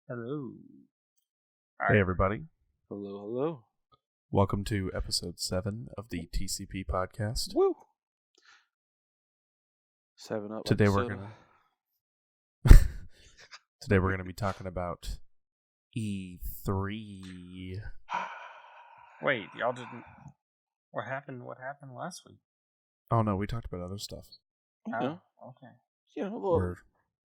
Hello. Hey, everybody. Hello, hello. Welcome to episode 7 of the TCP podcast. Woo! 7 Up. Today like we're soda. gonna be talking about E3. Wait, y'all didn't. What happened? What happened last week? Oh no, we talked about other stuff. Yeah. Okay. You know, a We're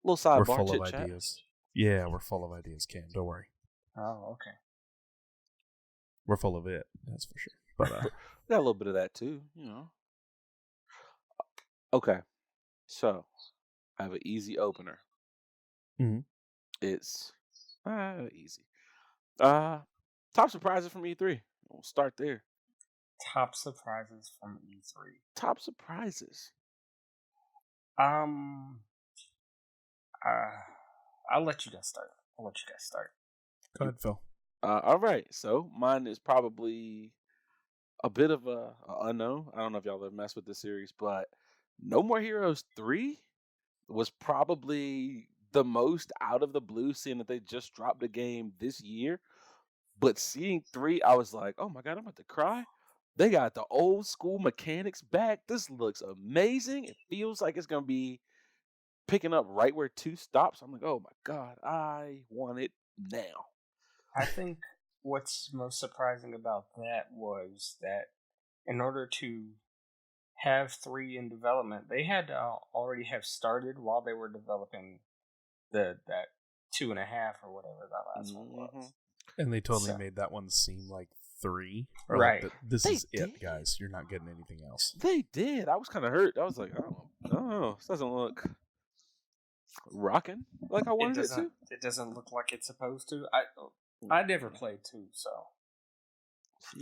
little sidebar we're full of chit-chat. ideas. Yeah, we're full of ideas, Cam. Don't worry. Oh, okay. We're full of it. That's for sure. But Got a little bit of that too, you know. Okay, so I have an easy opener. Mhm. It's easy. Top surprises from E3. We'll start there. Top surprises from E3. Top surprises. I'll let you guys start. go ahead, Phil. All right, so mine is probably a bit of a unknown. I don't know if y'all have messed with this series, but No More Heroes 3 was probably the most out of the blue, seeing that they just dropped the game this year. But seeing 3, I was like, oh my God, I'm about to cry. They got the old school mechanics back. This looks amazing. It feels like it's going to be picking up right where 2 stops. I'm like, oh my God, I want it now. I think what's most surprising about that was that in order to have 3 in development, they had to already have started while they were developing that 2.5 or whatever that last one was. And they totally made that one seem like 3. Or right. Like this They is it, did. guys. You're not getting anything else. They did. I was kind of hurt. I was like, oh, this doesn't look rocking like I wanted it to. It doesn't look like it's supposed to. I never played 2, so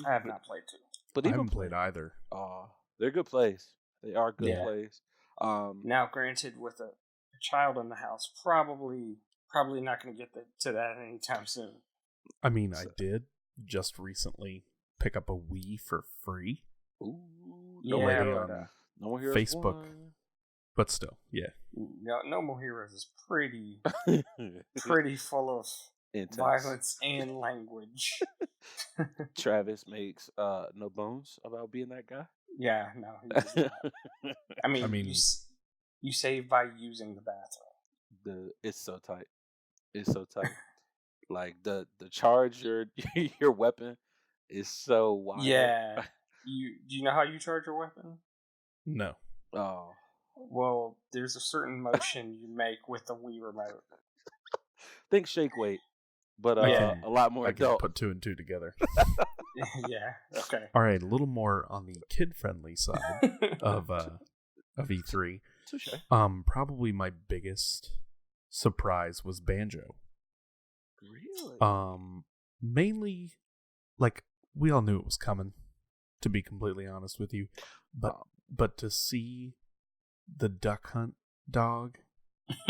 I have not played 2. But I even haven't played either. They're good plays. They are good Yeah. plays. Now, granted, with a child in the house, probably not going to get to that anytime soon. I mean, I did just recently pick up a Wii for free. Ooh, Yeah, More but, No More Heroes Facebook. 1. But still, yeah. No More Heroes is pretty full of Intense. violence and language. Travis makes no bones about being that guy. Yeah, no, he does not. I mean, you save by using the bathroom. It's so tight. It's so tight. Like the charge your weapon is so wild. Yeah. Do you know how you charge your weapon? No. Oh. Well, there's a certain motion you make with the Wii remote. Think shake weight, but Yeah. a lot more I can adult. put 2 and 2 together. Yeah. Okay. All right, a little more on the kid-friendly side of E3. Touche. Probably my biggest surprise was Banjo. Really? Mainly, like, we all knew it was coming, to be completely honest with you, but to see the duck hunt dog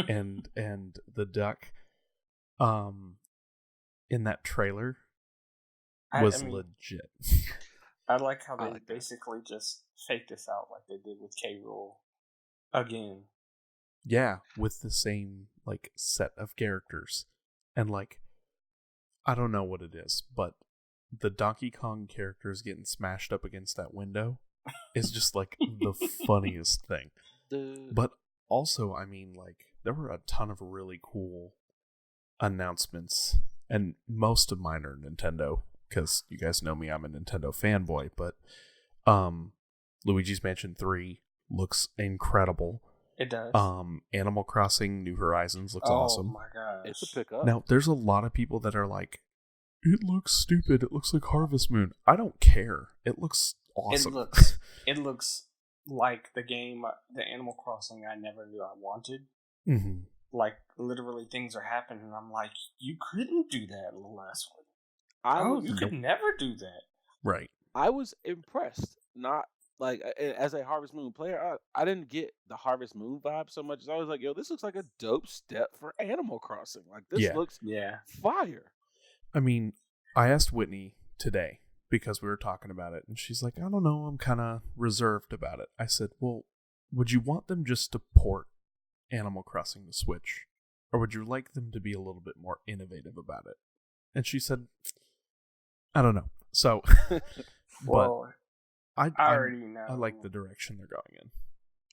and the duck in that trailer was legit. I like how they basically just faked this out like they did with K. Rool again. Yeah, with the same like set of characters. And like, I don't know what it is, but the Donkey Kong characters getting smashed up against that window is just like the funniest thing. But also, I mean, like, there were a ton of really cool announcements, and most of mine are Nintendo, because you guys know me, I'm a Nintendo fanboy, but Luigi's Mansion 3 looks incredible. It does. Animal Crossing New Horizons looks awesome. Oh my gosh. It's a pickup. Now, there's a lot of people that are like, it looks stupid, it looks like Harvest Moon. I don't care. It looks awesome. It looks like the game, the Animal Crossing I never knew I wanted. Mm-hmm. Like, literally things are happening, and I'm like, you couldn't do that in the last one. You could never do that. Right. I was impressed. Not like as a Harvest Moon player, I didn't get the Harvest Moon vibe so much as I was like, yo, this looks like a dope step for Animal Crossing. Like, this looks fire. I mean, I asked Whitney today because we were talking about it, and she's like, I don't know, I'm kind of reserved about it. I said, well, would you want them just to port Animal Crossing to Switch? or would you like them to be a little bit more innovative about it? And she said, I don't know. So, Well, but I already know. I like the direction they're going in.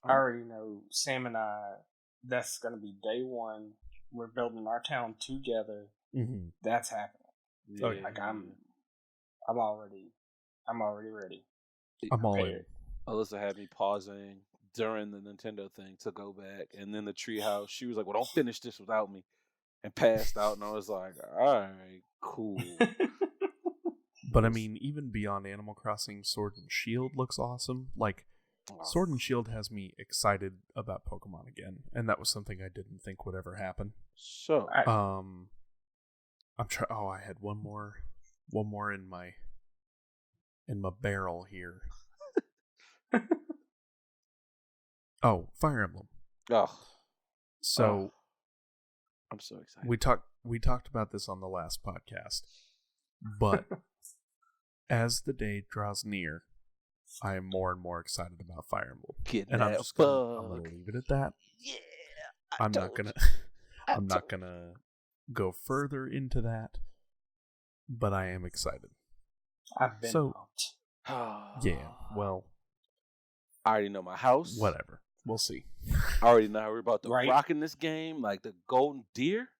I already know Sam and I, that's going to be day one. We're building our town together. Mm-hmm. That's happening. Yeah. Like I'm already ready. I'm all in. Alyssa had me pausing during the Nintendo thing to go back, and then the treehouse. She was like, "Well, don't finish this without me," and passed out. And I was like, "All right, cool." But I mean, even beyond Animal Crossing, Sword and Shield looks awesome. Like, Sword and Shield has me excited about Pokemon again, and that was something I didn't think would ever happen. So, I'm trying. Oh, I had one more in my barrel here. Oh, Fire Emblem. So, I'm so excited. We talked about this on the last podcast, but as the day draws near, I am more and more excited about Fire Emblem, and I'm just gonna leave it at that. Yeah, I'm not gonna go further into that, but I am excited. I've been out. Yeah, well, I already know my house. Whatever, we'll see. I already know how we're about to rock in this game, like the Golden Deer.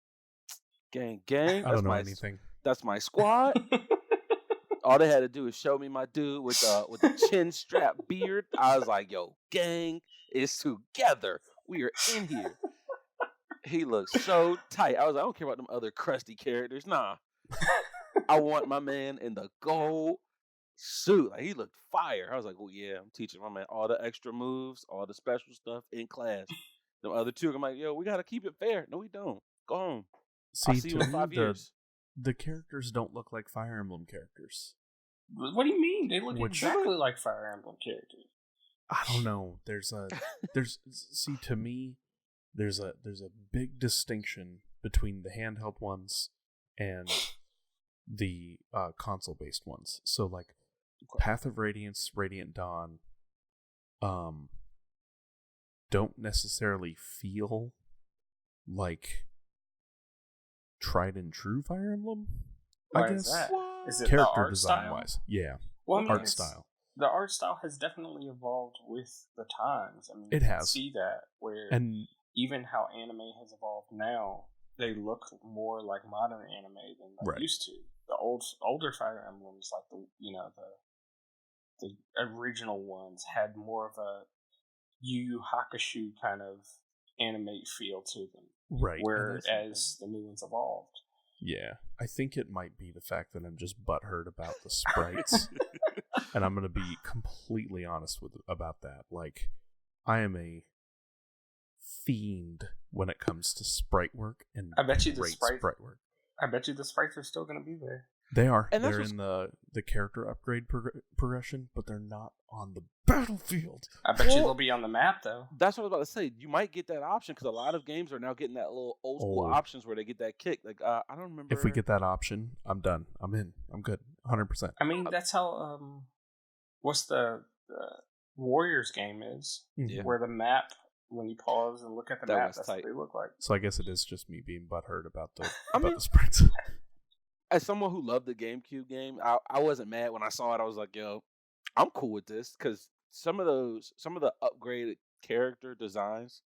Gang. I don't know anything. That's my squad. All they had to do is show me my dude with the chin strap beard. I was like, yo, gang is together. We are in here. He looks so tight. I was like, I don't care about them other crusty characters. Nah. I want my man in the gold suit. Like, he looked fire. I was like, oh yeah, I'm teaching my man all the extra moves, all the special stuff in class. The other two, I'm like, yo, we gotta keep it fair. No, we don't. Go home. See, I'll see you in 5 years. The characters don't look like Fire Emblem characters. What do you mean? They look exactly like Fire Emblem characters. I don't know. See, to me, there's a big distinction between the handheld ones and the console-based ones. So, like, Path of Radiance, Radiant Dawn, don't necessarily feel like tried and true Fire Emblem. Why I guess. Is that? Is it Character the art design style? wise, yeah. Well, I mean, art style. The art style has definitely evolved with the times. I mean, it has. You see that where even how anime has evolved now, they look more like modern anime than they used to. The older Fire Emblems, like the original ones, had more of a Yu Yu Hakusho kind of anime feel to them. Right. Whereas the new ones evolved. Yeah. I think it might be the fact that I'm just butthurt about the sprites. And I'm going to be completely honest about that. Like, I am a fiend when it comes to sprite work and I bet you sprite work. I bet you the sprites are still going to be there. They are. And they're in the character upgrade progression, but they're not on the battlefield. I bet you they'll be on the map, though. That's what I was about to say. You might get that option because a lot of games are now getting that little old school options where they get that kick. Like, I don't remember. If we get that option, I'm done. I'm in. I'm good. 100%. I mean, that's how, what's the Warriors game is, where the map, when you pause and look at the map, that's what they look like. So I guess it is just me being butthurt about the sprites. As someone who loved the GameCube game, I wasn't mad when I saw it. I was like, yo, I'm cool with this because some of the upgraded character designs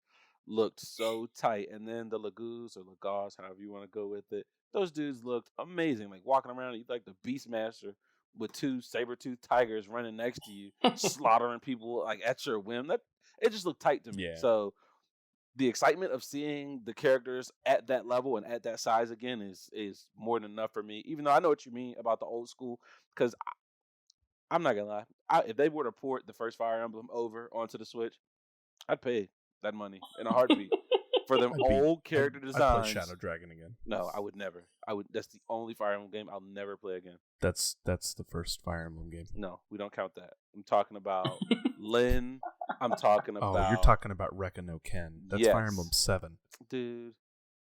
looked so tight. And then the Lagoos or Lagos, however you want to go with it, those dudes looked amazing. Like walking around, you like the Beastmaster with two saber-toothed tigers running next to you, slaughtering people like at your whim. It just looked tight to me. Yeah. So the excitement of seeing the characters at that level and at that size again is more than enough for me. Even though I know what you mean about the old school, because I'm not gonna lie, if they were to port the first Fire Emblem over onto the Switch, I'd pay that money in a heartbeat for them old character designs. I'd play Shadow Dragon again. No, I would never. That's the only Fire Emblem game I'll never play again. That's the first Fire Emblem game. No, we don't count that. I'm talking about Lyn. I'm talking about. Oh, you're talking about Rekka no Ken. That's Fire Emblem 7. Dude.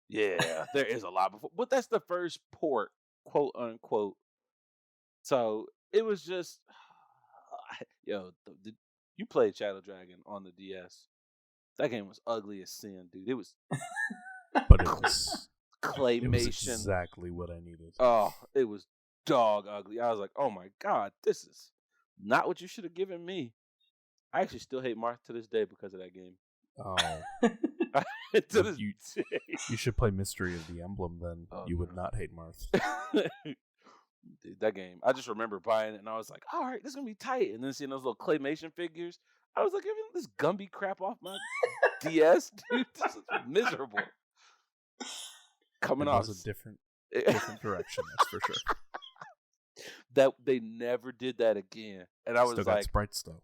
Yeah, there is a lot before. But that's the first port, quote unquote. So it was just. Yo, you played Shadow Dragon on the DS. That game was ugly as sin, dude. It but it was claymation. Exactly what I needed. Oh, it was dog ugly. I was like, oh my God, this is not what you should have given me. I actually still hate Marth to this day because of that game. Oh. To this day. You should play Mystery of the Emblem, then you would not hate Marth. Dude, that game, I just remember buying it and I was like, all right, this is going to be tight. And then seeing those little claymation figures, I was like, giving this Gumby crap off my DS, dude. This is miserable. Coming off a different direction, that's for sure. That they never did that again. And I was Still like, got sprites though.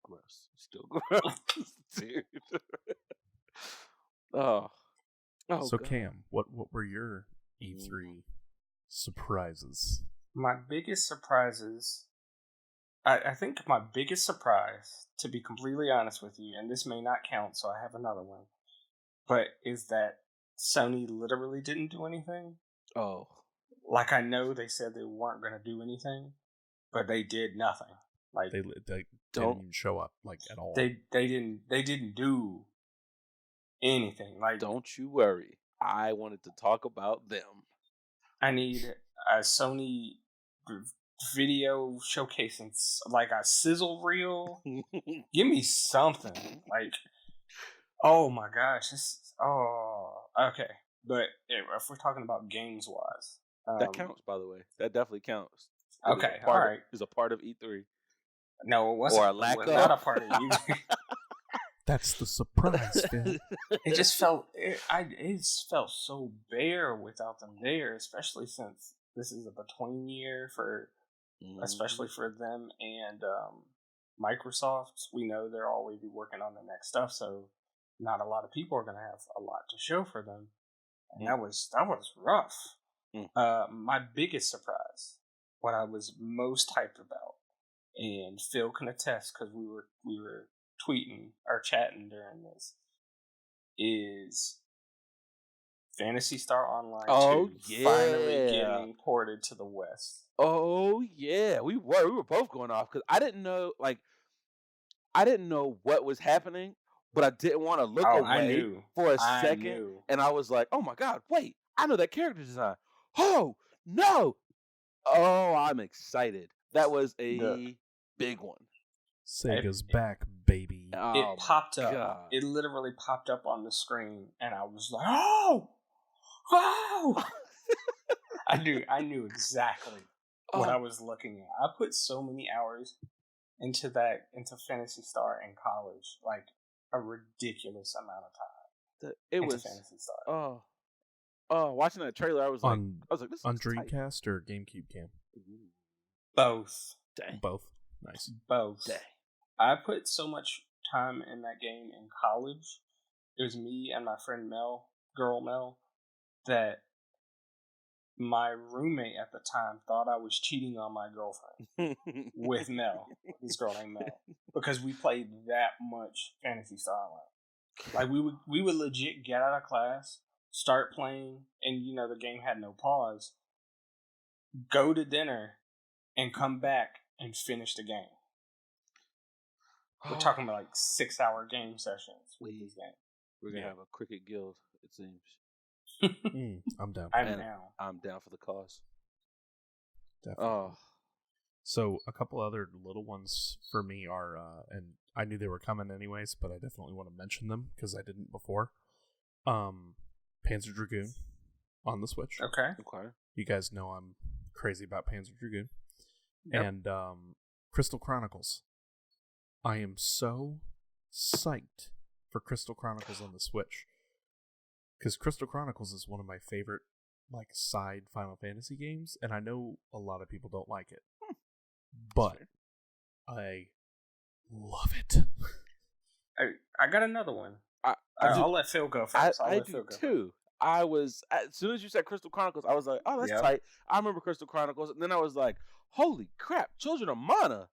Gross. Still gross, dude. Oh, so God. Cam, what were your E3 surprises? My biggest surprises, I think my biggest surprise, to be completely honest with you, and this may not count, so I have another one, but is that Sony literally didn't do anything. Oh. Like, I know they said they weren't going to do anything, but they did nothing. Like, they didn't even show up, like, at all. They didn't do anything. Like, don't you worry. I wanted to talk about them. I need a Sony video showcasing, like a sizzle reel. Give me something. Like, oh my gosh. Okay. But if we're talking about games wise, that counts, by the way. That definitely counts. Okay, all right. Is a part of E3. No, it wasn't. Or a lack of. Not a part of E3. That's the surprise, Phil. It just felt so bare without them there, especially since this is a between year especially for them and Microsoft. We know they're already working on the next stuff, so not a lot of people are going to have a lot to show for them, and that was rough. My biggest surprise, what I was most hyped about, and Phil can attest because we were tweeting or chatting during this, is Phantasy Star Online 2 finally getting ported to the West. Oh yeah, we were both going off because I didn't know what was happening, but I didn't want to look away for a second, and I was like, oh my God, wait, I know that character design. Oh no! Oh, I'm excited. That was a big one. Sega's back, baby. It popped up. God. It literally popped up on the screen, and I was like, "Oh!" I knew exactly what I was looking at. I put so many hours into Phantasy Star in college, like a ridiculous amount of time. It was Phantasy Star. Watching that trailer, I was like, this on Dreamcast or GameCube, Cam? Both. Dang. Both. Nice. Both. Dang. I put so much time in that game in college. It was me and my friend Mel, that my roommate at the time thought I was cheating on my girlfriend with Mel, this girl named Mel, because we played that much Phantasy Star Online. Like we would legit get out of class, start playing, and the game had no pause. Go to dinner, and come back and finish the game. We're talking about like 6-hour game sessions with this game. We're gonna have a cricket guild, it seems. I'm down. I'm down. I'm down for the cause. Definitely. So a couple other little ones for me are, and I knew they were coming anyways, but I definitely want to mention them because I didn't before. Panzer Dragoon on the Switch. Okay. You guys know I'm crazy about Panzer Dragoon. Yep. And Crystal Chronicles. I am so psyched for Crystal Chronicles on the Switch. Because Crystal Chronicles is one of my favorite side Final Fantasy games, and I know a lot of people don't like it. But I love it. I got another one. I'll let Phil go first. I do too. I was, as soon as you said Crystal Chronicles, I was like, oh, that's tight. I remember Crystal Chronicles, and then I was like, holy crap, Children of Mana.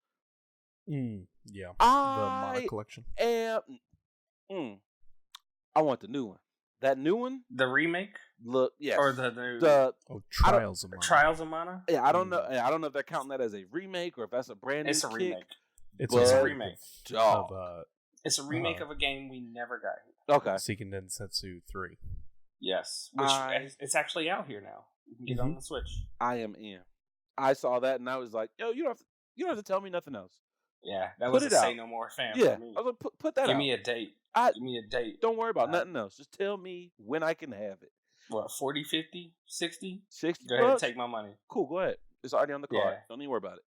Yeah, the Mana collection. I want the new one. That new one, the remake. Look, yes, or the Trials of Mana. Trials of Mana. Yeah, I don't know. I don't know if they're counting that as a remake or if that's a brand new. It's a remake. It's a remake of It's a remake of a game we never got here. Okay. Seiken Densetsu 3. Yes, which it's actually out here now. You can get it on the Switch. I am in. I saw that and I was like, yo, you don't have to tell me nothing else. Yeah, that was a say no more fan for me. I was like, put that out. Give me a date. Give me a date. Don't worry about nothing else. Just tell me when I can have it. What, 40, 50, 60? 60 Go ahead and take my money. Cool, go ahead. It's already on the card. Don't even worry about it.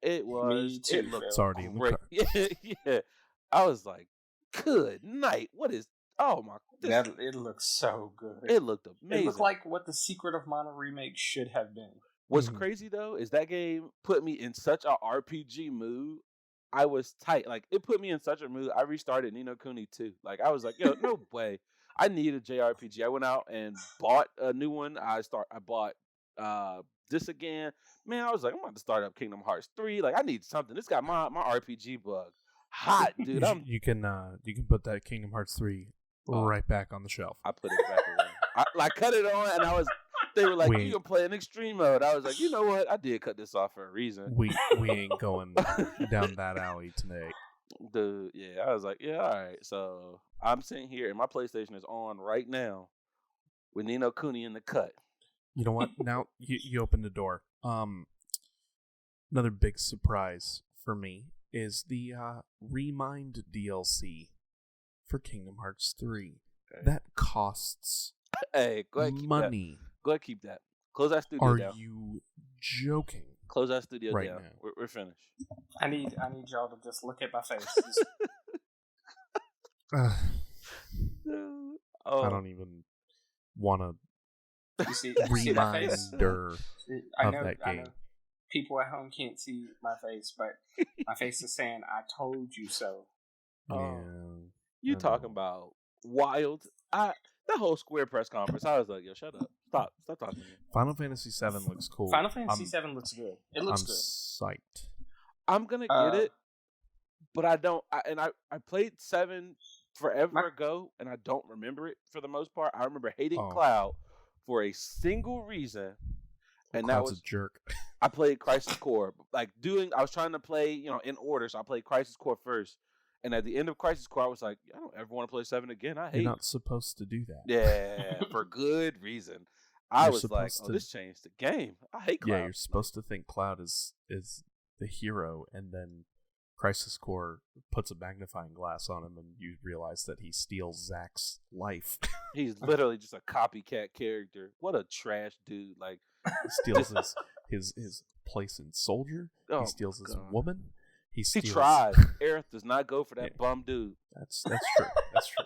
It was. Me too, it looked it's already in the card. Yeah. I was like, good night. What is. Oh my. It looks so good. It looked amazing. It looked like what the Secret of Mana remake should have been. What's crazy though is that game put me in such a RPG mood. I was tight. Like, it put me in such a mood. I restarted Ni no Kuni 2. Like, I was like, yo, no way. I need a JRPG. I went out and bought a new one. I bought this again. Man, I was like, I'm about to start up Kingdom Hearts 3. Like, I need something. This got my RPG bug hot, dude. You can put that Kingdom Hearts 3 right back on the shelf. I put it back away. I cut it on, and they were like, you can play in extreme mode. I was like, you know what? I did cut this off for a reason. We ain't going down that alley tonight. Dude, yeah, I was like, yeah, all right. So I'm sitting here, and my PlayStation is on right now with Ni no Kuni in the cut. You know what? Now you opened the door. Another big surprise for me is the Remind DLC for Kingdom Hearts 3. Okay. That costs go ahead, money. Go ahead, keep that. Close that studio down. Are you joking? Close that studio right down. Now. We're finished. I need y'all to just look at my face. I don't even want to see reminder of that game. I know people at home can't see my face, but my face is saying, I told you so. Yeah, you talking about wild. That whole Square press conference, I was like, yo, shut up. Stop talking to me. Final Fantasy VII looks cool. Final Fantasy VII looks good. It looks good. I'm psyched. I'm going to get it, but I don't. I played 7 forever ago, and I don't remember it for the most part. I remember hating Cloud for a single reason, and Cloud's that was a jerk. I played Crisis Core. I was trying to play, in order, so I played Crisis Core first. And at the end of Crisis Core, I was like, I don't ever want to play 7 again. I hate it. You're not supposed to do that. Yeah, for good reason. I was like, this changed the game. I hate Cloud. Yeah, you're supposed to think Cloud is the hero, and then Crisis Core puts a magnifying glass on him, and you realize that he steals Zack's life. He's literally just a copycat character. What a trash dude. Like, he steals his place in Soldier. He steals his woman. He tries. Aerith does not go for that bum dude. That's true. That's true.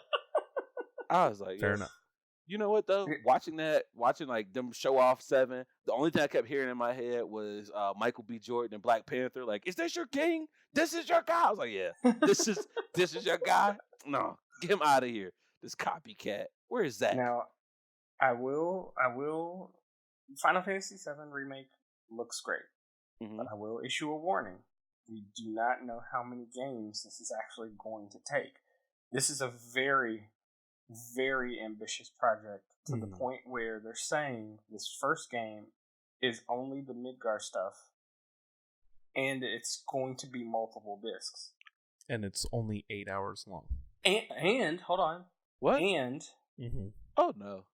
I was like, fair enough. You know what though? Watching like them show off 7, the only thing I kept hearing in my head was Michael B. Jordan and Black Panther. Like, is this your king? This is your guy. I was like, yeah, this is your guy. No, get him out of here. This copycat. Where is that? Now, I will. Final Fantasy VII remake looks great, but I will issue a warning. We do not know how many games this is actually going to take. This is a very, very ambitious project to the point where they're saying this first game is only the Midgar stuff, and it's going to be multiple discs. And it's only 8 hours long. And hold on. What? And oh no.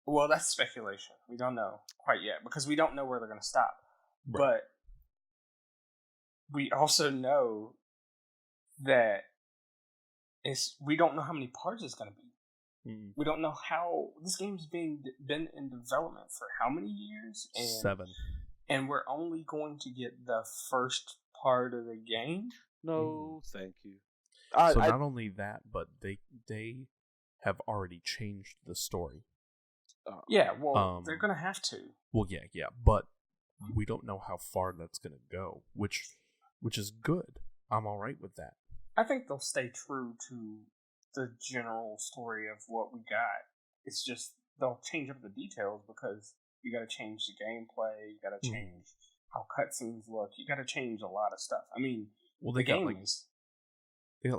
Well, that's speculation. We don't know quite yet because we don't know where they're going to stop. Right. But we also know that we don't know how many parts it's going to be. We don't know how this game's been in development for how many years? 7. And we're only going to get the first part of the game? No, thank you. Not only that, but they have already changed the story. Yeah, well, they're going to have to. Well, yeah, but we don't know how far that's going to go, which is good. I'm all right with that. I think they'll stay true to the general story of what we got. It's just they'll change up the details because you got to change the gameplay. You got to change how cutscenes look. You got to change a lot of stuff. I mean, they got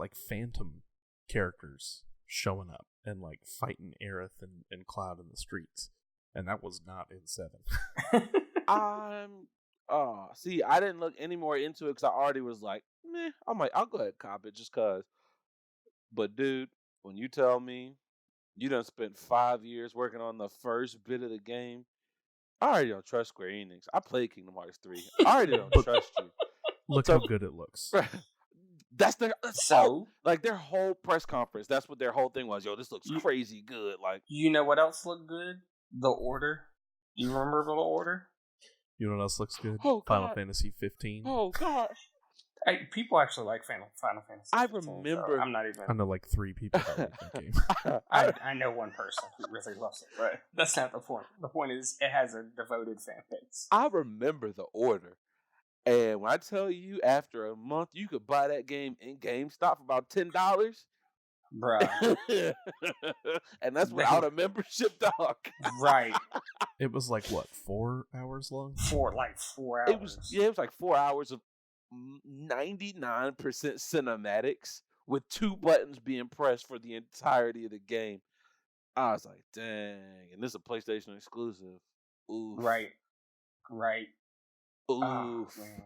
like phantom characters showing up and like fighting Aerith and Cloud in the streets, and that was not in 7. See, I didn't look any more into it because I already was like, meh. I'll go ahead and cop it just because But dude, when you tell me you done spent 5 years working on the first bit of the game, I already don't trust Square Enix. I played Kingdom Hearts 3. I already don't trust you. Look So how good it looks. that's So? all, like their whole press conference. That's what their whole thing was. Yo, this looks crazy good. Like, you know what else looked good? The Order. Do you remember The Order? You know what else looks good? Oh, Final God. Fantasy 15. oh gosh. People actually like Final Fantasy. I 15, remember- So I'm not even. I know like 3 people that like that game. I know one person who really loves it, but that's not the point. The point is, it has a devoted fan base. I remember The Order. And when I tell you, after a month, you could buy that game in GameStop for about $10. Bruh. And that's without a membership, dog. Right. It was like, what, 4 hours long? For like 4 hours. It was like 4 hours of 99% cinematics with 2 buttons being pressed for the entirety of the game. I was like, dang. And this is a PlayStation exclusive. Oof. Right. Oof. Oh, man.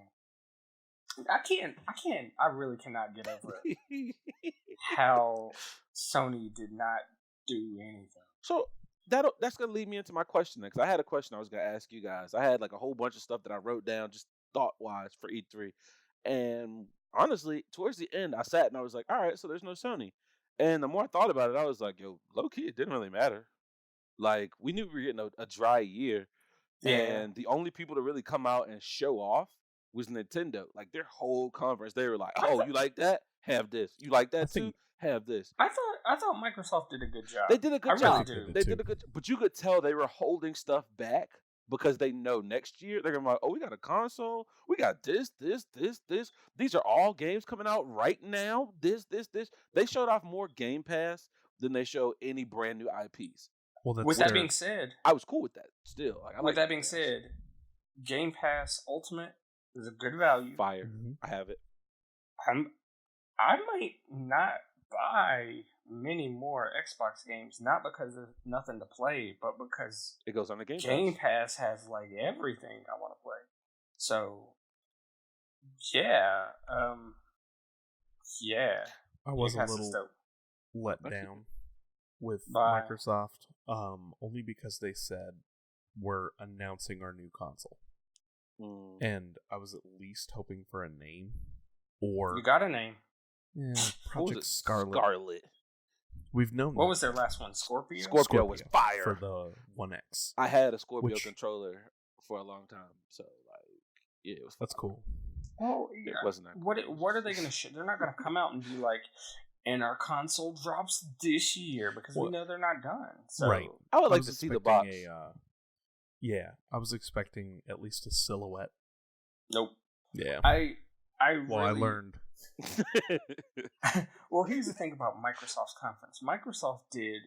I really cannot get over it. How Sony did not do anything. So that's gonna lead me into my question because I had a question I was gonna ask you guys. I had like a whole bunch of stuff that I wrote down just thought wise for E3, and honestly, towards the end, I sat and I was like, all right, so there's no Sony. And the more I thought about it, I was like, yo, low key, it didn't really matter. Like we knew we were getting a dry year, and the only people to really come out and show off was Nintendo. Like their whole conference, they were like, "Oh, you like that? Have this. You like that too? Have this." I thought Microsoft did a good job. They did a good job. Really do. They did a good, but you could tell they were holding stuff back because they know next year they're gonna be like, "Oh, we got a console. We got this. These are all games coming out right now. This. They showed off more Game Pass than they show any brand new IPs. Well, that's With that being said, I was cool with that. Still, like, with that being said, Game Pass Ultimate is a good value. Fire. Mm-hmm. I have it. I might not buy many more Xbox games, not because there's nothing to play, but because It goes on the Game Pass has like everything I want to play. So, yeah, I was Game a Pass is little dope. let Okay. down with By- Microsoft, only because they said we're announcing our new console, and I was at least hoping for a name, or You got a name. yeah, What was Project it? Scarlet. We've known What that. was their last one? Scorpio? Scorpio was fire. for the One X. I had a Scorpio Which- controller for a long time, so like, yeah, it was. That's fire. cool. Oh, It yeah. wasn't that. What cool. are they going to show? They're not going to come out and be like, and our console drops this year because we Well, know they're not done. So, right. I would like was to see the expecting box. Yeah, I was expecting at least a silhouette. Nope. Yeah. I I learned. Well, here's the thing about Microsoft's conference. Microsoft did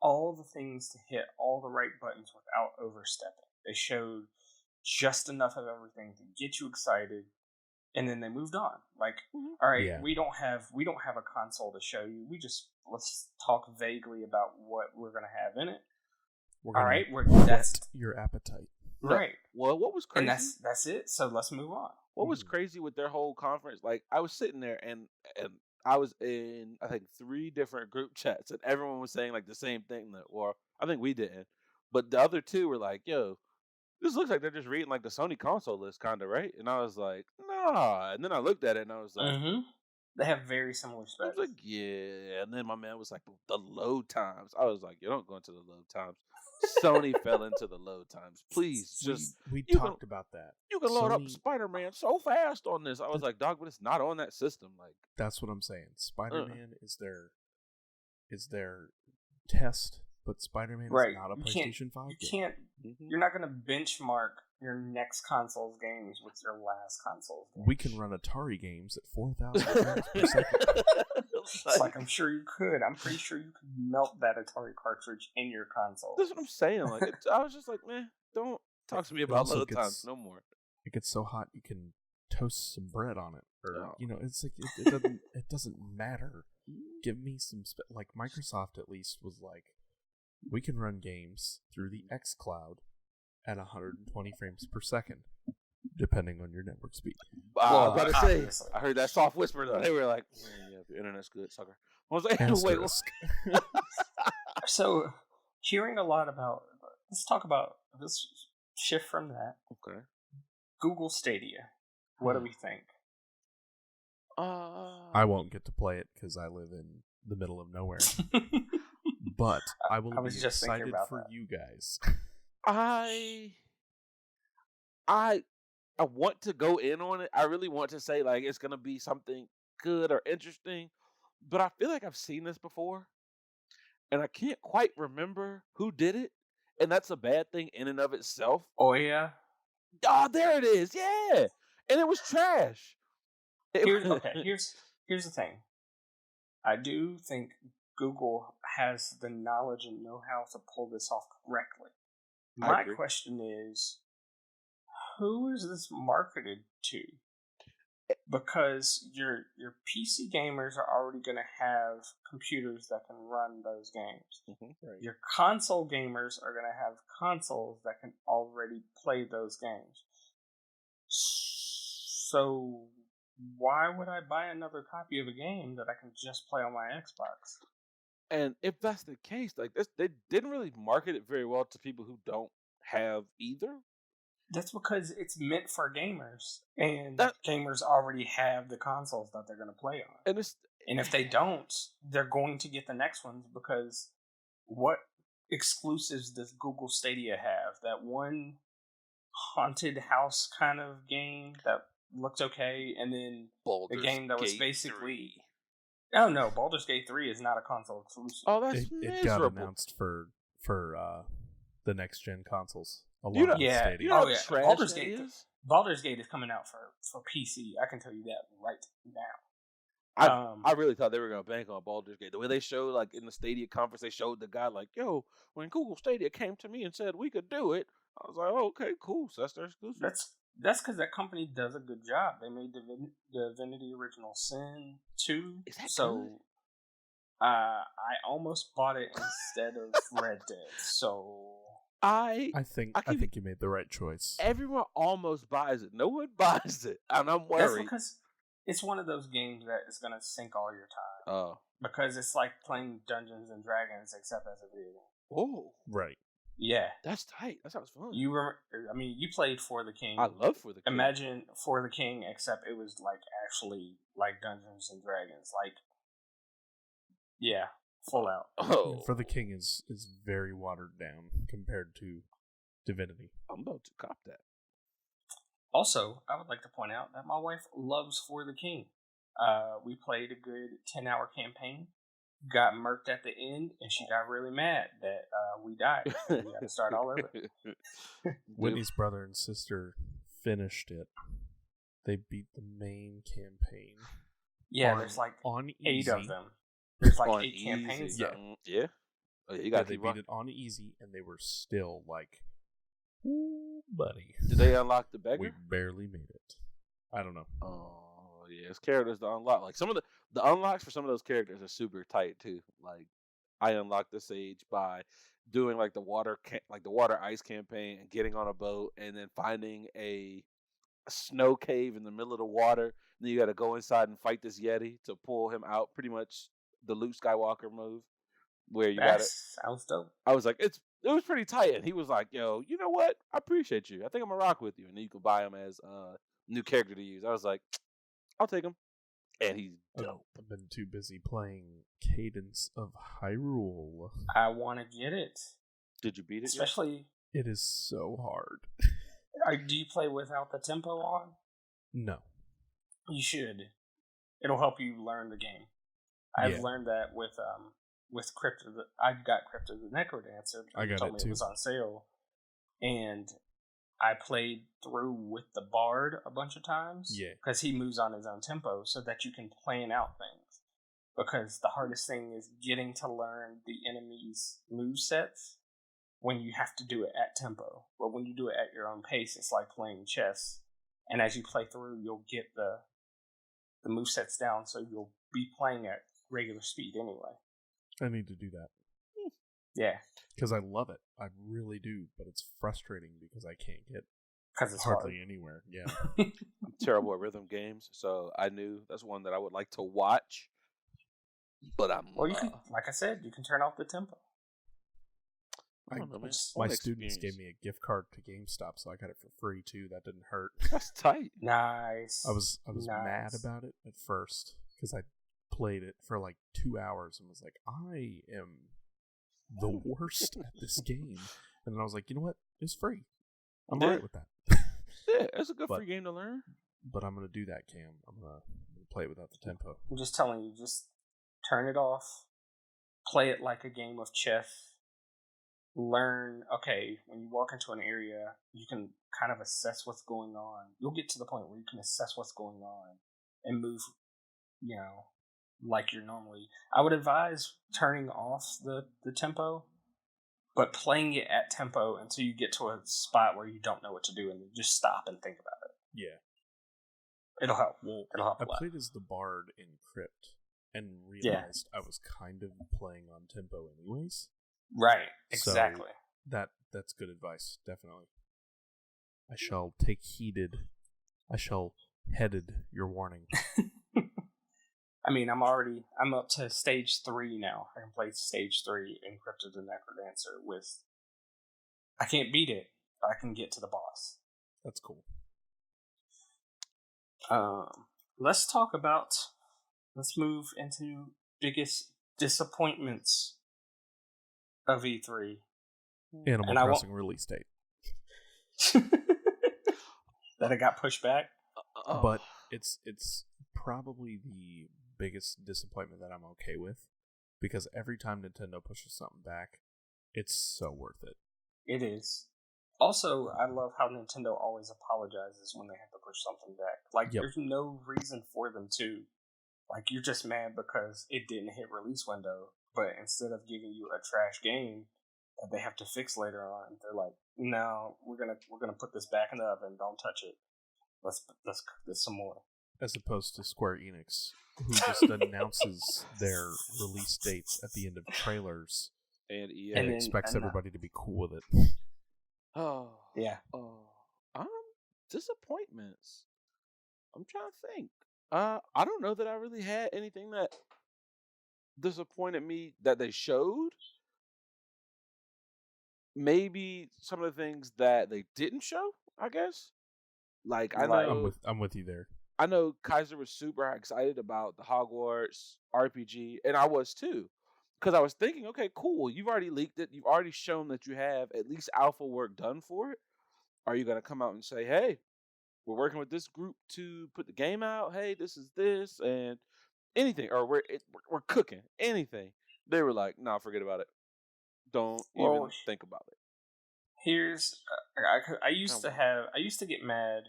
all the things to hit all the right buttons without overstepping. They showed just enough of everything to get you excited, and then they moved on. Like, all right, Yeah. we don't have a console to show you. Let's talk vaguely about what we're gonna have in it. We're All gonna right, whet that's your appetite. right, Well, what was crazy? and that's it. So let's move on. What was crazy with their whole conference? Like, I was sitting there and I was in, I think, 3 different group chats, and everyone was saying like the same thing. Or I think we didn't, but the other 2 were like, "Yo, this looks like they're just reading like the Sony console list, kind of, right?" And I was like, "Nah." And then I looked at it and I was like, They have very similar I was specs. like, "Yeah." And then my man was like, "The load times." I was like, "You don't go into the load times." Sony fell into the load times. Please, just we you talked about that. you can load up Sony- Spider-Man so fast on this. I was like, "Dog, but it's not on that system." Like, That's what I'm saying. Spider-Man is their test, but Spider-Man Right. is not a You can't- PlayStation 5 You game. can't. You're not going to benchmark your next console's games with your last console's games. We can run Atari games at 4,000 frames per second. It's like, I'm sure you could. I'm pretty sure you could melt that Atari cartridge in your console. That's what I'm saying. Like, I was just like, man, don't talk to me about also load gets- times no more. It gets so hot you can toast some bread on it, or No. it's like it doesn't matter. Give me some like Microsoft at least was like, we can run games through the xCloud at 120 frames per second, depending on your network speed. I was about to say, obviously. I heard that soft whisper though. They were like, "Yeah, your internet's good, sucker." I was like, wait, what? Asterisk. So, hearing a lot about. Let's talk about this shift from that. Okay. Google Stadia. What do we think? I won't get to play it because I live in the middle of nowhere. But I will be just thinking excited about for that. you guys. I want to go in on it. I really want to say like it's gonna be something good or interesting, but I feel like I've seen this before, and I can't quite remember who did it, and that's a bad thing in and of itself. Oh yeah. Oh, there it is. Yeah, and it was trash. Here's the thing. I do think Google has the knowledge and know-how to pull this off correctly. My question is, who is this marketed to? Because your PC gamers are already going to have computers that can run those games. Right. Your console gamers are going to have consoles that can already play those games. So why would I buy another copy of a game that I can just play on my Xbox? And if that's the case, like this, they didn't really market it very well to people who don't have either. That's because it's meant for gamers, and gamers already have the consoles that they're going to play on. And if they don't, they're going to get the next ones, because what exclusives does Google Stadia have? That one haunted house kind of game that looked okay, and then Baldur's the game that was Gate basically 3. Oh no, Baldur's Gate 3 is not a console exclusive. Oh, that's it got announced for the next gen consoles. You know, Stadia. you know how trash Baldur's that Gate is? Baldur's Gate is coming out for PC. I can tell you that right now. I really thought they were gonna bank on Baldur's Gate. The way they showed, like in the Stadia conference, they showed the guy like, "Yo, when Google Stadia came to me and said we could do it," I was like, "Oh, okay, cool. So that's their exclusive." That's because that company does a good job. They made Divinity Original Sin 2. Is that so good? I almost bought it instead of Red Dead. So I think you made the right choice. Everyone almost buys it. No one buys it, and I'm worried. That's because it's one of those games that is going to sink all your time. Oh, because it's like playing Dungeons and Dragons except as a video game. Oh, right. Yeah, that's tight. That sounds fun. You played For the King. I love For the King. Imagine For the King, except it was like actually like Dungeons and Dragons. Like, yeah, full out. Oh, For the King is very watered down compared to Divinity. I'm about to cop that. Also, I would like to point out that my wife loves For the King. We played a good 10-hour campaign. Got murked at the end, and she got really mad that we died. We had to start all over. Whitney's brother and sister finished it. They beat the main campaign. Yeah, there's like on 8 easy. of them. There's like 8 campaigns. Yeah. Oh, yeah, you got they beat it on easy, and they were still like, "Ooh, buddy." Did they unlock the beggar? We barely made it. I don't know. Oh yeah, it's characters to unlock. Like some of the unlocks for some of those characters are super tight too. Like I unlocked the Sage by doing like the water ice campaign and getting on a boat and then finding a snow cave in the middle of the water. And then you got to go inside and fight this Yeti to pull him out. Pretty much the Luke Skywalker move, where you got it. Sounds dope. I was like, it was pretty tight, and he was like, "Yo, you know what? I appreciate you. I think I'm gonna rock with you." And then you could buy him as a new character to use. I was like, I'll take him. And he's dope. I've been too busy playing Cadence of Hyrule. I want to get it. Did you beat it? Especially, it is so hard. Do you play without the tempo on? No. You should. It'll help you learn the game. I've learned that with Crypto. I got Crypto the Necrodancer. I got it too. It was on sale, and I played through with the Bard a bunch of times. Yeah. Because he moves on his own tempo so that you can plan out things. Because the hardest thing is getting to learn the enemy's movesets when you have to do it at tempo. But when you do it at your own pace, it's like playing chess. And as you play through, you'll get the movesets down, so you'll be playing at regular speed anyway. I need to do that. Yeah. Because I love it. I really do. But it's frustrating because I can't get it's hardly anywhere. Yeah. I'm terrible at rhythm games, so I knew that's one that I would like to watch. But I'm. Well, you can, like I said, you can turn off the tempo. I don't know, man. My students gave me a gift card to GameStop, so I got it for free too. That didn't hurt. That's tight. Nice. I was nice. mad about it at first because I played it for like 2 hours and was like, I am the worst at this game. And then I was like, you know what? It's free. I'm alright with that. Yeah, it's a good free game to learn. But I'm gonna do that, Cam. I'm gonna play it without the tempo. I'm just telling you, just turn it off. Play it like a game of chess. Learn, okay, when you walk into an area, you can kind of assess what's going on. You'll get to the point where you can assess what's going on and move, like you're normally. I would advise turning off the tempo, but playing it at tempo until you get to a spot where you don't know what to do and you just stop and think about it. Yeah. It'll help. Well, It'll help a lot. I played as the Bard in Crypt and realized I was kind of playing on tempo anyways. Right, exactly. So that's good advice, definitely. I shall take heeded. I shall headed your warning. I mean, I'm up to stage 3 now. I can play stage 3 in Crypt of the Necrodancer with. I can't beat it, but I can get to the boss. That's cool. Let's move into biggest disappointments of E3. Animal Crossing release date. That it got pushed back? But it's probably the biggest disappointment that I'm okay with, because every time Nintendo pushes something back, it's so worth it. It is. Also, I love how Nintendo always apologizes when they have to push something back. Like, There's no reason for them to. Like, you're just mad because it didn't hit release window, but instead of giving you a trash game that they have to fix later on, they're like, no, we're gonna put this back in the oven, don't touch it. Let's cook this some more. As opposed to Square Enix, who just announces their release dates at the end of trailers and EA and expects everybody to be cool with it. Oh yeah. Disappointments. I'm trying to think. I don't know that I really had anything that disappointed me that they showed. Maybe some of the things that they didn't show, I guess. Like, I know I'm with you there. I know Kaiser was super excited about the Hogwarts RPG, and I was too. Because I was thinking, okay, cool, you've already leaked it, you've already shown that you have at least alpha work done for it. Are you going to come out and say, hey, we're working with this group to put the game out, hey, this is this, and anything, or we're cooking, anything. They were like, nah, forget about it. Don't even think about it. Here's, I used to get mad.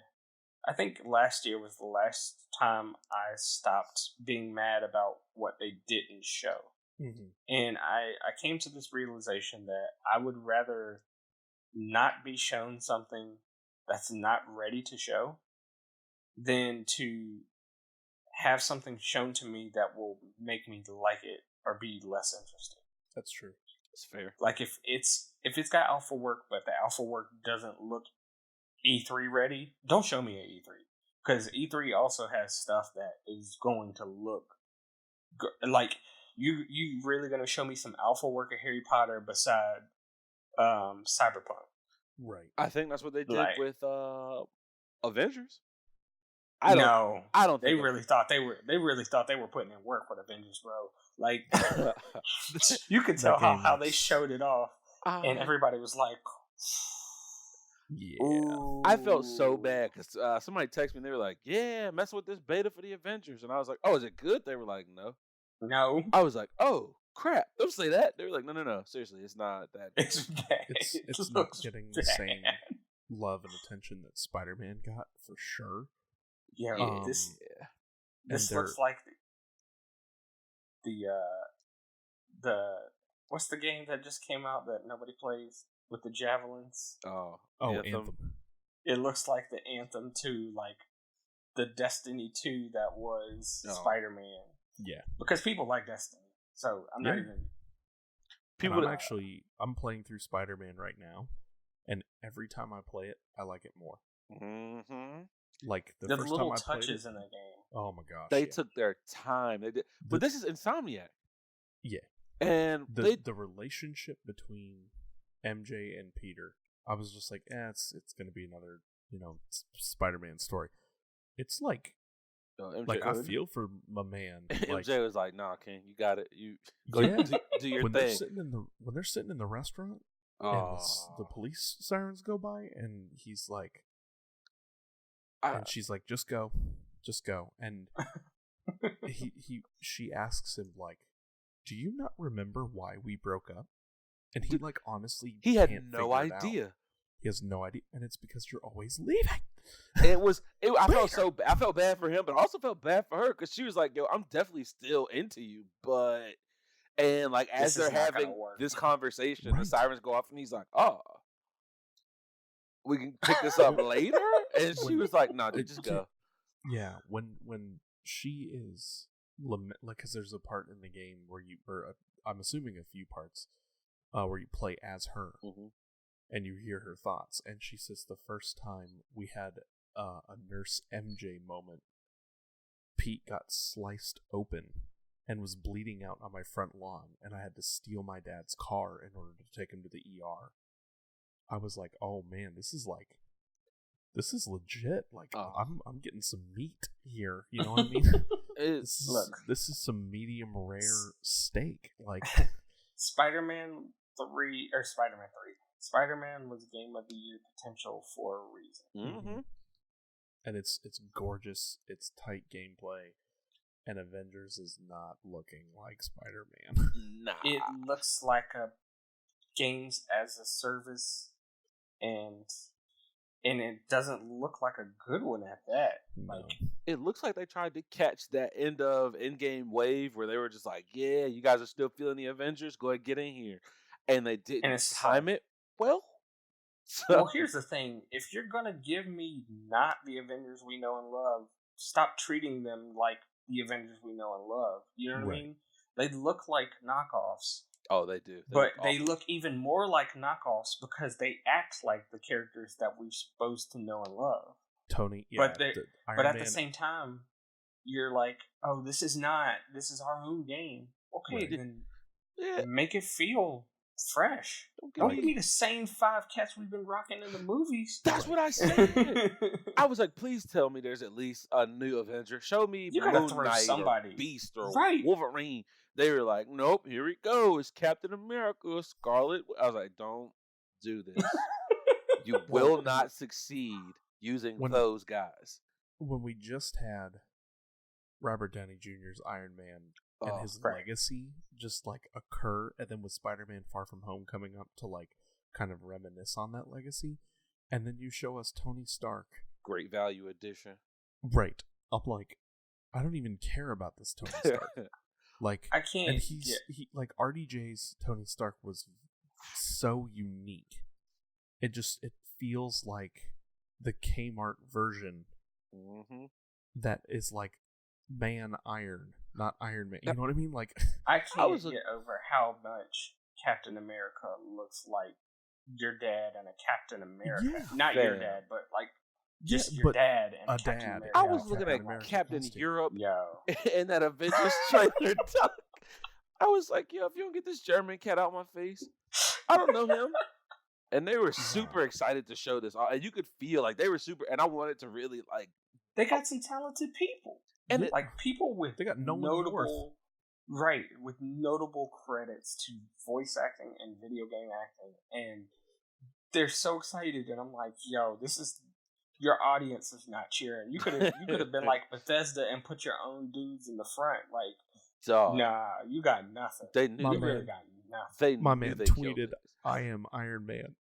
I think last year was the last time I stopped being mad about what they didn't show. Mm-hmm. And I came to this realization that I would rather not be shown something that's not ready to show than to have something shown to me that will make me like it or be less interested. That's true. It's fair. Like if it's got alpha work, but the alpha work doesn't look E3 ready, don't show me at E3, because E3 also has stuff that is going to look like you really gonna show me some alpha work of Harry Potter beside Cyberpunk? Right. I think that's what they did with Avengers. I don't think they really thought they were putting in work with Avengers, bro. Like you could tell how they showed it off, and everybody was like, yeah. Ooh. I felt so bad because somebody texted me and they were like, yeah, messing with this beta for the Avengers, and I was like, oh, is it good? They were like, no. I was like, oh crap, don't say that. They were like, no, seriously, it's not that bad. It's bad. It's not getting the same love and attention that Spider-Man got, for sure. Yeah, this looks like the what's the game that just came out that nobody plays with the javelins? Oh, Anthem. It looks like the Anthem 2, like the Destiny 2 that was Spider-Man. Yeah, because people like Destiny, so I'm not even. I'm playing through Spider-Man right now, and every time I play it, I like it more. Mm-hmm. Like the first little time I played touches it, in the game. oh my gosh, they took their time. They did, but this is Insomniac. Yeah. And the relationship between MJ and Peter, I was just like, it's gonna be another, Spider-Man story. It's like, MJ, I feel for my man. MJ was like, "Nah, King, you got it. You go Yeah. do your when thing." They're sitting in the restaurant, and the police sirens go by, and he's like, and she's like, just go, and she asks him like, do you not remember why we broke up? And he like honestly he had can't no figure it idea. out. He has no idea, and it's because you're always leaving. I felt bad for him, but I also felt bad for her because she was like, "Yo, I'm definitely still into you," and like as they're having this conversation, the sirens go off, and he's like, "Oh, we can pick this up later." And she was like, "No, dude, just go." Yeah, when she is like, because there's a part in the game where I'm assuming a few parts, where you play as her. Mm-hmm. And you hear her thoughts, and she says the first time we had a Nurse MJ moment, Pete got sliced open and was bleeding out on my front lawn, and I had to steal my dad's car in order to take him to the ER. I was like, oh man, this is legit. Like, I'm getting some meat here. You know what I mean? This is some medium rare steak. Like Spider-Man 3 or Spider-Man 3. Spider-Man was Game of the Year potential for a reason. Mm-hmm. And it's gorgeous, it's tight gameplay, and Avengers is not looking like Spider-Man. Nah. It looks like a games as a service, and it doesn't look like a good one at that. No. Like, it looks like they tried to catch that end of Endgame wave where they were just like, yeah, you guys are still feeling the Avengers, go ahead, get in here. And they didn't time it well. Well, here's the thing. If you're going to give me not the Avengers we know and love, stop treating them like the Avengers we know and love. You know what I mean? They look like knockoffs. Oh, they do. They look even more like knockoffs because they act like the characters that we're supposed to know and love. Tony, yeah. But at the same time, you're like, oh, this is our own game. Okay, then make it feel fresh. Don't give me the same 5 cats we've been rocking in the movies. That's what I said. I was like, please tell me there's at least a new Avenger. Show me Moon Knight or Beast or Wolverine. They were like, nope, here we go. It's Captain America, Scarlet. I was like, don't do this. You will not succeed using those guys. When we just had Robert Downey Jr.'s Iron Man and his legacy just like occur, and then with Spider-Man Far From Home coming up to like kind of reminisce on that legacy, and then you show us Tony Stark, great value addition, right? I'm like, I don't even care about this Tony Stark. Like, I can't. And he like RDJ's Tony Stark was so unique. It feels like the Kmart version that is like Man Iron, not Iron Man. You know what I mean? Like, I can't get over how much Captain America looks like your dad and a Captain America. Yeah, not your dad, but like just your dad and Captain America. I was looking at Captain Europe in that Avengers trailer. I was like, yo, if you don't get this German cat out my face, I don't know him. And they were super excited to show this. And you could feel like they were super, and I wanted to really like. They got some talented people. And like people with they got notable, with notable credits to voice acting and video game acting, and they're so excited. And I'm like, yo, this is your audience is not cheering. You could have been like Bethesda and put your own dudes in the front. Like, nah, you got nothing. They knew you really got nothing. My man tweeted, "I am Iron Man."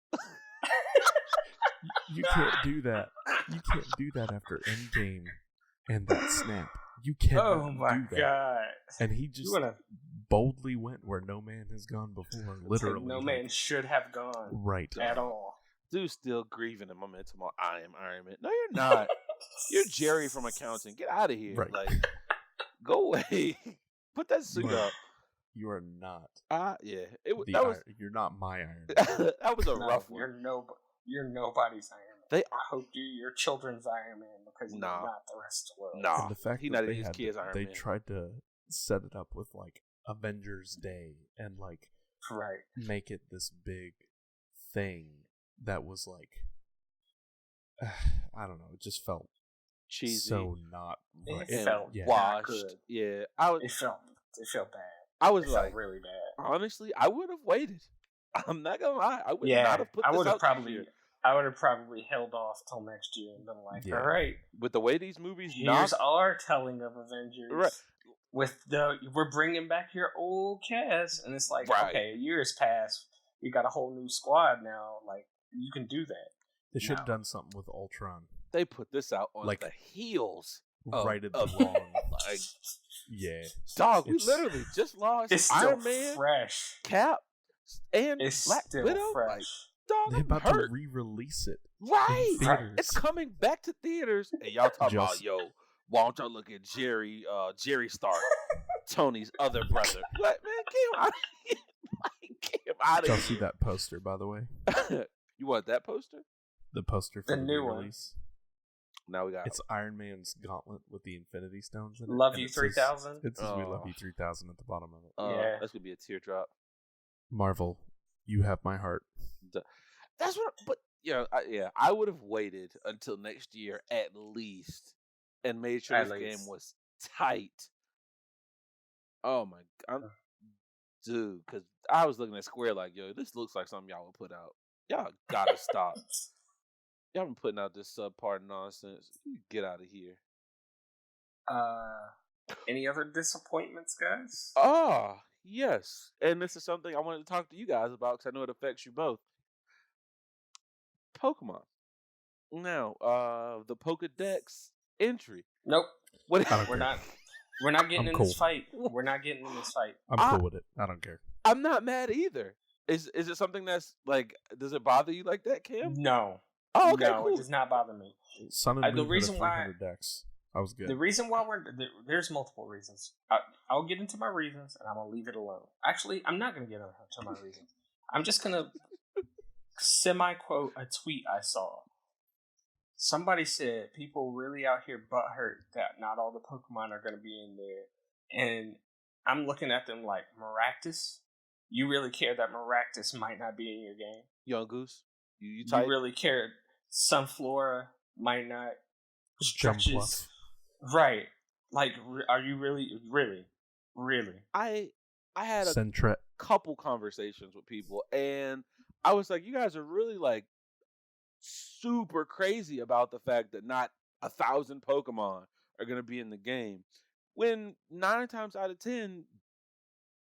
You can't do that. You can't do that after Endgame and that snap. You cannot do that. God. And he just boldly went where no man has gone before. Literally, no man should have gone. Right at all. Dude's still grieving in momentum. I am Iron Man. No, you're not. You're Jerry from accounting. Get out of here. Right. Like, go away. Put that suit up. You are not. Yeah. You're not my Iron Man. That was a rough one. You're nobody's Iron Man. I hope you're your children's Iron Man because you're not the rest of the world. Nah. And the fact he's that not his kid's Iron Man. They tried to set it up with like Avengers Day and like Right. make it this big thing that was like I don't know, it just felt cheesy, so not right. It felt washed. good. Yeah, It felt bad. I was It like, felt really bad. honestly, I would have waited. I'm not gonna lie, I would not Yeah, have put I this would out have probably, this year. I would have probably held off till next year and been like, Yeah. all right, With the way these movies here's knock, our telling of Avengers. right? With we're bringing back your old cast, and it's like, Right. okay, a year has passed. We got a whole new squad now. Like, you can do that. They should have No. done something with Ultron. They put this out on Like, the heels right at the of wrong. like, Yeah. dog. We It's- literally just lost It's still Iron Man, fresh. Cap, and It's Black still Widow. fresh. Like, dog, They're I'm about hurt. to re-release it. Right. in theaters. It's coming back to theaters. And y'all talking about, Just- yo, why don't y'all look at Jerry Stark, Tony's other brother? Like, man, get him out of here. Like, get him out Did y'all of see that poster, by the way? here. You want that poster? The poster for The the new one. re-release. Now we got It's Iron Man's gauntlet with the Infinity Stones in it. Love and You it says- 3000? It says "We love Oh. you 3000" at the bottom of it. Yeah. That's gonna be a teardrop. Marvel, you have my heart. That's what. But I would have waited until next year at least, and made sure At this least. game was tight. Oh my god, dude! Because I was looking at Square like, yo, this looks like something y'all would put out. Y'all gotta stop. Y'all been putting out this subpar nonsense. You get out of here. Any other disappointments, guys? Ah, yes. And this is something I wanted to talk to you guys about because I know it affects you both. Pokemon. Now, the Pokedex entry. Nope. What? I don't We're care. not. We're not getting I'm in cool. this fight. We're not getting in this fight. I'm I- cool with it. I don't care. I'm not mad either. Is it something that's like? Does it bother you like that, Cam? No. Oh, okay, no, cool. it does not bother me. Sun and the Moon had a reason why- 300 decks. I was good. The reason why there's multiple reasons. I'll get into my reasons, and I'm gonna leave it alone. Actually, I'm not gonna get into my reasons. I'm just gonna semi-quote a tweet I saw. Somebody said people really out here butthurt that not all the Pokemon are gonna be in there, and I'm looking at them like, Maractus? You really care that Maractus might not be in your game? Young Goose, you You type. really care Sunflora might not? Stretches. Jumpluff. Right. Like, are you really? I had a Sentret. couple conversations with people, and I was like, you guys are really like super crazy about the fact that not 1,000 Pokemon are going to be in the game. When 9 times out of 10,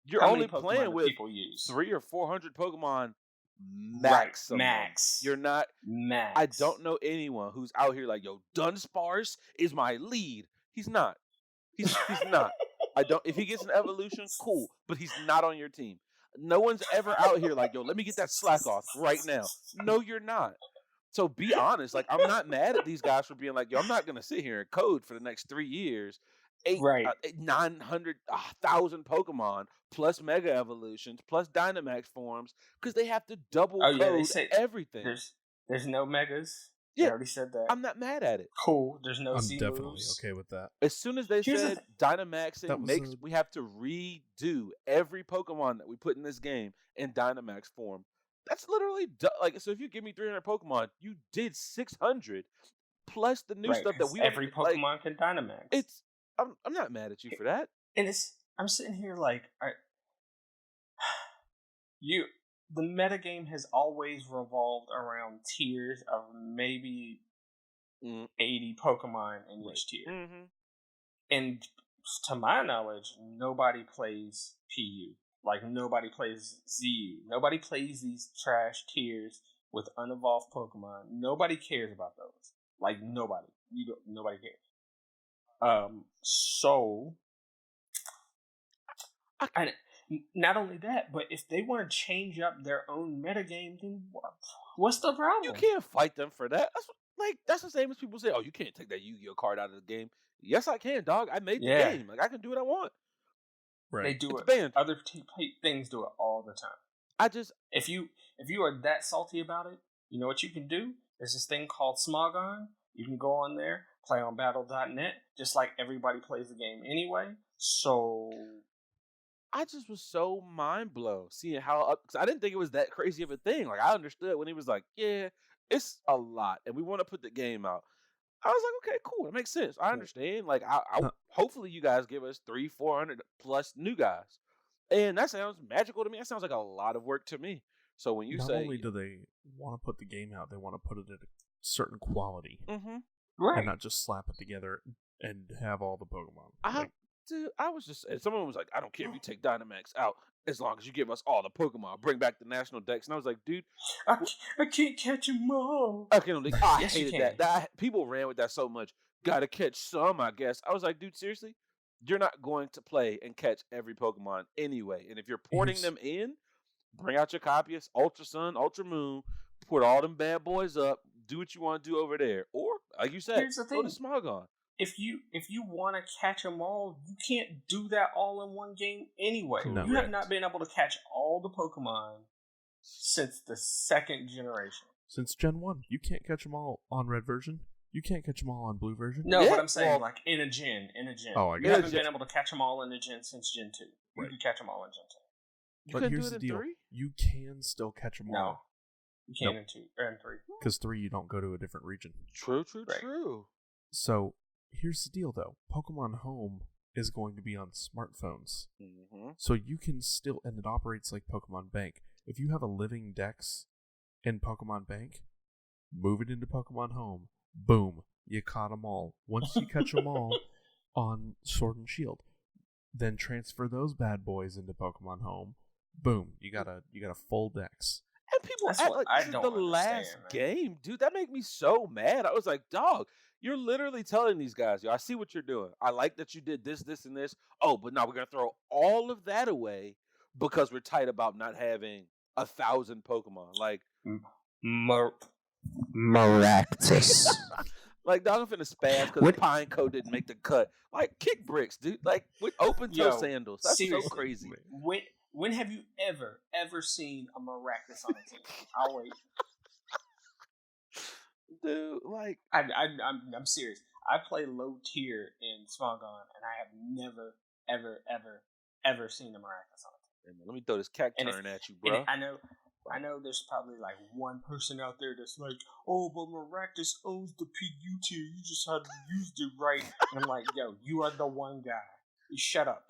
you're How only many Pokemon playing do with people use? 300 or 400 Pokemon Right, maximum. max. You're not. Max. I don't know anyone who's out here like, yo, Dunsparce is my lead. He's not. He's not. I don't. If he gets an evolution, cool, but he's not on your team. No one's ever out here like, yo, let me get that slack off right now. No, you're not. So be honest. Like, I'm not mad at these guys for being like, yo, I'm not gonna sit here and code for the next 3 years. Right. 900, 1,000 Pokemon plus Mega Evolutions plus Dynamax forms because they have to double Oh, yeah, they code say everything. There's no megas. Yeah, They already said that. I'm not mad at it. Cool. There's no I'm Z definitely moves. okay with that. As soon as they Here's the said Dynamaxing That was makes, a- we have to redo every Pokemon that we put in this game in Dynamax form. That's literally like, so if you give me 300 Pokemon, you did 600 plus the new Right, stuff that 'cause we every like, Pokemon can Dynamax. It's I'm not mad at you for that. And I'm sitting here like, the metagame has always revolved around tiers of maybe 80 Pokemon in each tier. Mm-hmm. And to my knowledge, nobody plays PU. Like, nobody plays ZU. Nobody plays these trash tiers with unevolved Pokemon. Nobody cares about those. Like, nobody. Nobody cares. So, and not only that, but if they want to change up their own metagame, then what's the problem? You can't fight them for that. That's the same as people say, "Oh, you can't take that Yu-Gi-Oh card out of the game." Yes, I can, dog. I made the game. Like, I can do what I want. Right. They do It's it. banned. Other things do it all the time. I just If you are that salty about it, you know what you can do? There's this thing called Smogon. You can go on there, play on battle.net, just like everybody plays the game anyway. So I just was so mind blown seeing how because I didn't think it was that crazy of a thing. Like I understood when he was like, "Yeah, it's a lot, and we want to put the game out." I was like, "Okay, cool, that makes sense. I understand." Like, I Huh. hopefully you guys give us 300-400 plus new guys, and that sounds magical to me. That sounds like a lot of work to me. So when you Not only say, do they want to put the game out, they want to put it at a certain quality mm-hmm. Right. and not just slap it together and have all the Pokemon. Dude, I was just someone was like, "I don't care if you take Dynamax out as long as you give us all the Pokemon, bring back the national Dex." And I was like, "Dude, I can't catch them all. I can't." I Yes, you hated can. that. People ran with that so much. Gotta catch some, I guess. I was like, "Dude, seriously, you're not going to play and catch every Pokemon anyway. And if you're porting Here's- them in, bring out your copyists, Ultra Sun, Ultra Moon, put all them bad boys up, do what you want to do over there, or like you said, Here's the go to thing. Smogon." If you want to catch them all, you can't do that all in one game anyway. No. You have not been able to catch all the Pokemon since the second generation. Since Gen 1, you can't catch them all on red version. You can't catch them all on blue version. No, Yeah, but I'm saying well- like in a gen. Oh, I You got haven't it. been able to catch them all in a gen since Gen 2. You Right. can catch them all in Gen 2. You But couldn't here's do it the in deal. 3? You can still catch them No. all. You can Nope. in 2 or in 3. Because 3, you don't go to a different region. True. Right. So, here's the deal, though. Pokemon Home is going to be on smartphones. Mm-hmm. So you can still, and it operates like Pokemon Bank. If you have a living Dex in Pokemon Bank, move it into Pokemon Home. Boom, you caught them all. Once you catch them all on Sword and Shield, then transfer those bad boys into Pokemon Home. Boom, you got a full Dex. And people That's act what like I this is don't the last understand, man. game, dude. That made me so mad. I was like, "Dog, you're literally telling these guys, yo, I see what you're doing. I like that you did this, this, and this. Oh, but now we're gonna throw all of that away because we're tight about not having 1,000 Pokemon." Like, Maractus. like dog, I'm finna spaz because What- Pine Code didn't make the cut. Like, kick bricks, dude. Like with open toe Yo, sandals. That's seriously. so crazy. When have you ever seen a Maractus on a team? I'll wait. Dude, like, I'm serious. I play low tier in Smogon, and I have never, ever seen a Maractus on a team. let me throw this cat And if- turn at you, And bro. I know there's probably like one person out there that's like, "Oh, but Maractus owns the PU tier. You just haven't used it right." And I'm like, "Yo, you are the one guy. You shut up."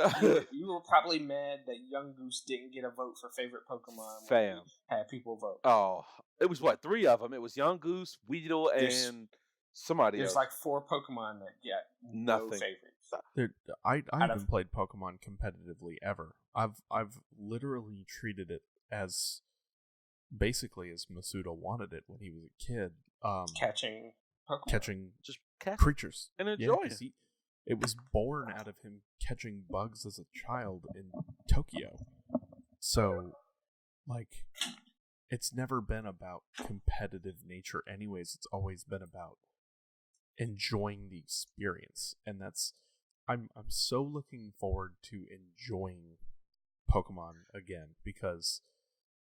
You were probably mad that Young Goose didn't get a vote for favorite Pokemon. Fam. When we had people vote. Oh, it was what, 3 of them? It was Young Goose, Weedle, There's- and somebody There's else. like 4 Pokemon that get no Nothing. favorites. I Out haven't of- played Pokemon competitively ever. I've literally treated it as basically as Masuda wanted it when he was a kid. Catching Pokemon. Catching Just catch creatures and Yeah, enjoy 'cause it was born out of him catching bugs as a child in Tokyo. So, like, it's never been about competitive nature anyways. It's always been about enjoying the experience. And I'm so looking forward to enjoying Pokemon again because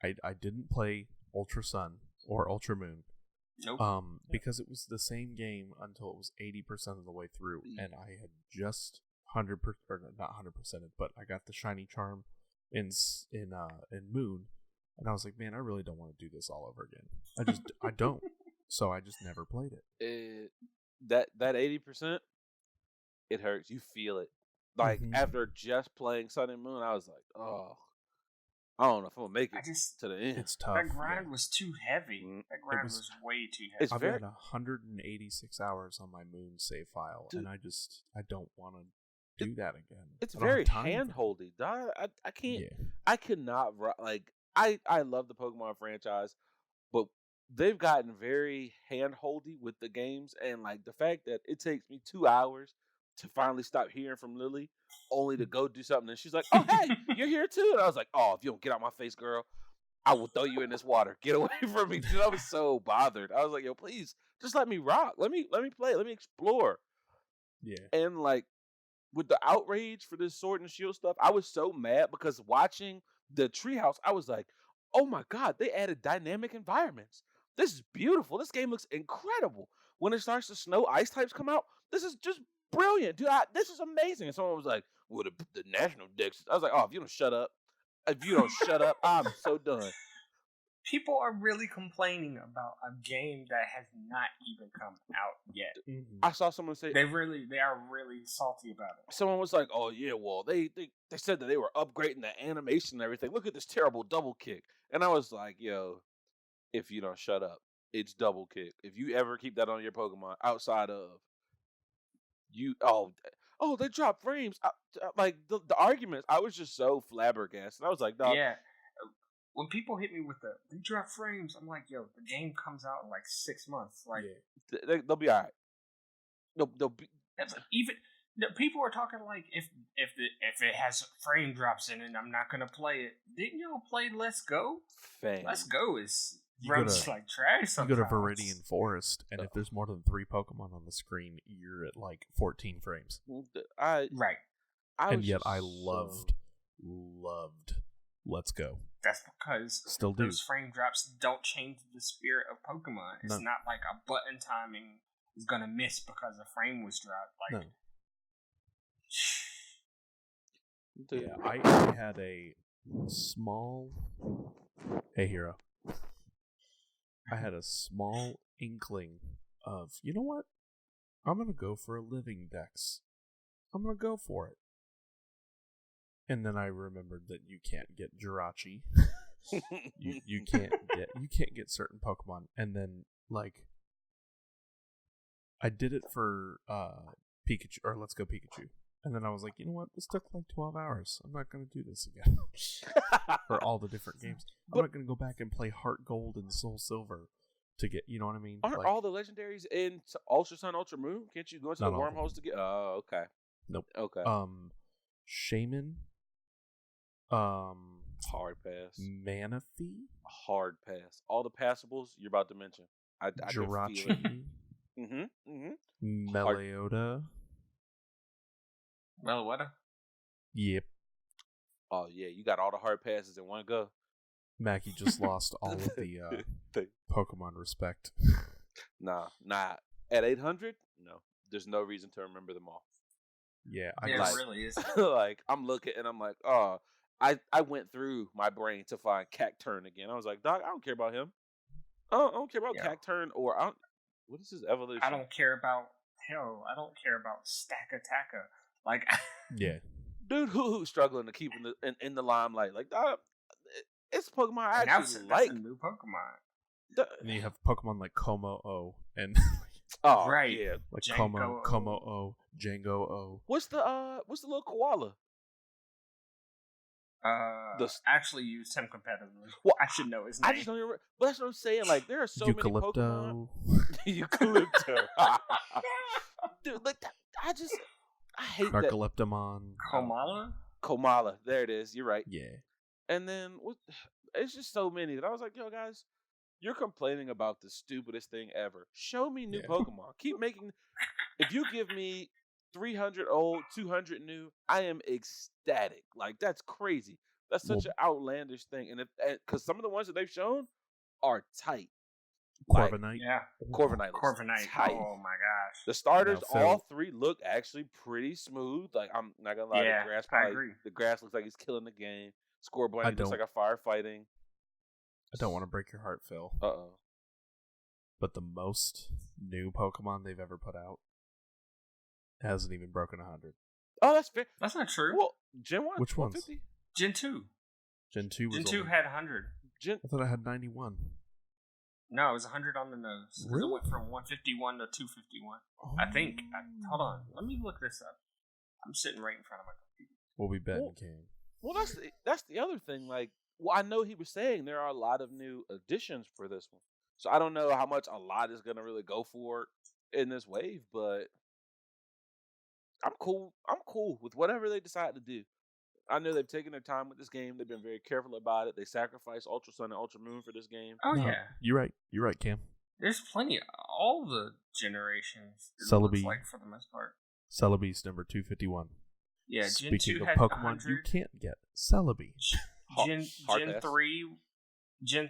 I didn't play Ultra Sun or Ultra Moon. Nope. Because it was the same game until it was 80% of the way through, and I had just 100%, or not 100%, but I got the shiny charm in Moon, and I was like, man, I really don't want to do this all over again. I don't. So I just never played it. That 80%, it hurts. You feel it. Like Mhm. after just playing Sun and Moon, I was like, oh, I don't know if I'm gonna make I it just to the end. It's tough. that grind yeah. was too heavy. Mm, That grind was- was way too heavy. It's I've very- got 186 hours on my Moon save file, Dude. and I don't want to do that again. It's I don't have very time for hand it. holdy. I can't. Yeah. I could not like. I love the Pokemon franchise, but they've gotten very hand holdy with the games, and like the fact that it takes me 2 hours to finally stop hearing from Lily, only to go do something, and she's like, "Oh hey, you're here too," and I was like, "Oh, if you don't get out my face, girl, I will throw you in this water. Get away from me." Dude, I was so bothered. I was like, "Yo, please, just let me rock. Let me play. Let me explore." Yeah. And like with the outrage for this Sword and Shield stuff, I was so mad because watching the treehouse, I was like, "Oh my god, they added dynamic environments. This is beautiful. This game looks incredible. When it starts to snow, ice types come out. This is just brilliant, dude. This is amazing." And someone was like, well, the national Dex. I was like, oh, if you don't shut up, I'm so done. People are really complaining about a game that has not even come out yet. I saw someone say they are really salty about it. Someone was like, "Oh yeah, well they said that they were upgrading the animation and everything. Look at this terrible double kick." And I was like, "Yo, if you don't shut up, it's double kick. If you ever keep that on your Pokemon outside of you, they drop frames." Like the arguments, I was just so flabbergasted. I was like, "Dog, yeah." When people hit me with they drop frames, I'm like, yo, the game comes out in like 6 months. Like, they'll be all right. They'll be even people are talking like if it has frame drops in it, I'm not gonna play it. Didn't y'all play Let's Go? Let's Go runs like trash sometimes. You go to Viridian Forest, and if there's more than 3 Pokemon on the screen, you're at like 14 frames. Right. And yet I loved Let's Go. That's because those frame drops don't change the spirit of Pokemon. It's not like a button timing is gonna miss because a frame was dropped. Like, yeah, I had a small. Hey, Hero. I had a small inkling of, you know what? I'm gonna go for a living dex. I'm gonna go for it. And then I remembered that you can't get Jirachi. you can't get certain Pokemon. And then like I did it for Pikachu or Let's Go Pikachu. And then I was like, you know what? This took like 12 hours. I'm not gonna do this again. For all the different games. I'm not gonna go back and play Heart Gold and Soul Silver to get, you know what I mean? Aren't all the legendaries in Ultra Sun, Ultra Moon? Can't you go into the wormholes to get oh, okay. Nope. Okay. Shaman. Hard pass. Manaphy? Hard pass. All the passables you're about to mention. I Jirachi. Meleota. Meloetta? Yep. Oh yeah, you got all the hard passes in one go. Mackie just lost all of the Pokemon respect. Nah. At 800, no. There's no reason to remember them all. Yeah, it really is. Like I'm looking and I'm like, oh, I went through my brain to find Cacturn again. I was like, Doc, I don't care about him. I don't care about Cacturn or what is his evolution? I don't care about Stack Attacker. Like, yeah, dude, who's struggling to keep in the limelight? Like, it's Pokemon I actually like. That's a new Pokemon. And you have Pokemon like Como-O and right, yeah, like Como-O, Django-O. What's the little koala? Actually used him competitively. Well, I should know his name. I just don't remember. But that's what I'm saying. Like, there are so many Pokemon. Eucalypto. Dude, like I hate that. Narcoleptomon. Komala? There it is. You're right. Yeah. And then it's just so many that I was like, yo, guys, you're complaining about the stupidest thing ever. Show me new Pokemon. Keep making. If you give me 300 old, 200 new, I am ecstatic. Like, that's crazy. That's such an outlandish thing. And because some of the ones that they've shown are tight. Corviknight. Corviknight. Tight. Oh my gosh. The starters, all 3 look actually pretty smooth. Like, I'm not gonna lie, the grass looks like he's killing the game. Scorbunny looks like a firefighting. I don't want to break your heart, Phil. But the most new Pokemon they've ever put out hasn't even broken 100. Oh, that's fair. That's not true. Well, Gen 1? Which ones? 150? Gen 2. Gen 2 was Gen 2 had 100. I thought I had 91. No, it was 100 on the nose. Really? It went from 151 to 251. I think. Hold on. Let me look this up. I'm sitting right in front of my computer. We'll be betting, King. Well, that's the other thing. Like, well, I know he was saying there are a lot of new additions for this one. So I don't know how much a lot is going to really go for in this wave, but I'm cool. I'm cool with whatever they decide to do. I know they've taken their time with this game. They've been very careful about it. They sacrificed Ultra Sun and Ultra Moon for this game. Oh, yeah. You're right, Cam. There's plenty. All the generations. Celebi. Like, for the most part. Celebi's number 251. Yeah, Speaking Gen 2 of had Pokemon 100. you can't get, Celebi. Gen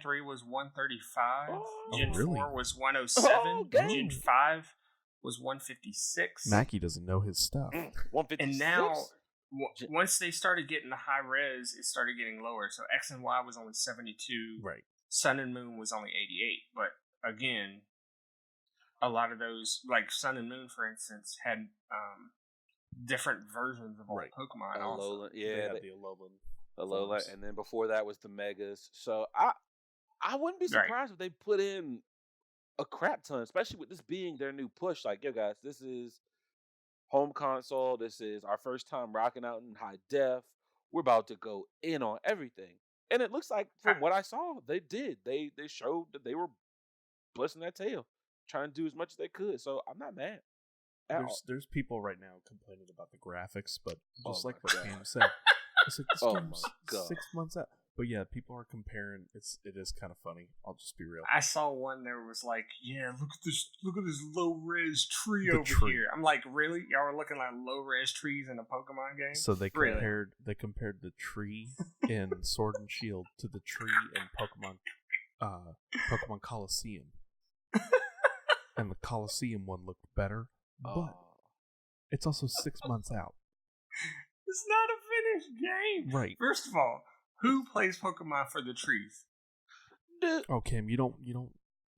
3 was 135. Gen really? 4 was 107. Gen 5 was 156. Mackie doesn't know his stuff. 156? And now once they started getting the high res, it started getting lower. So X and Y was only 72. Right. Sun and Moon was only 88. But again, a lot of those, like Sun and Moon, for instance, had different versions of old Pokemon. Also, yeah, they had the Alolan. Alola, and then before that was the Megas. So I wouldn't be surprised if they put in a crap ton, especially with this being their new push. Like, yo, guys, this is home console. This is our first time rocking out in high def. We're about to go in on everything. And it looks like, from what I saw, they did. They showed that they were busting that tail, trying to do as much as they could. So I'm not mad. There's people right now complaining about the graphics, but just like my what Cam said, it's like this game's my God. 6 months out. But yeah, people are comparing. It is kind of funny. I'll just be real. I saw one that was like, yeah, look at this low res tree over here. I'm like, really? Y'all are looking like low res trees in a Pokemon game? So they compared the tree in Sword and Shield to the tree in Pokemon Coliseum. And the Coliseum one looked better, but it's also 6 months out. It's not a finished game. Right. First of all, who plays Pokemon for the trees? Oh, Kim, you don't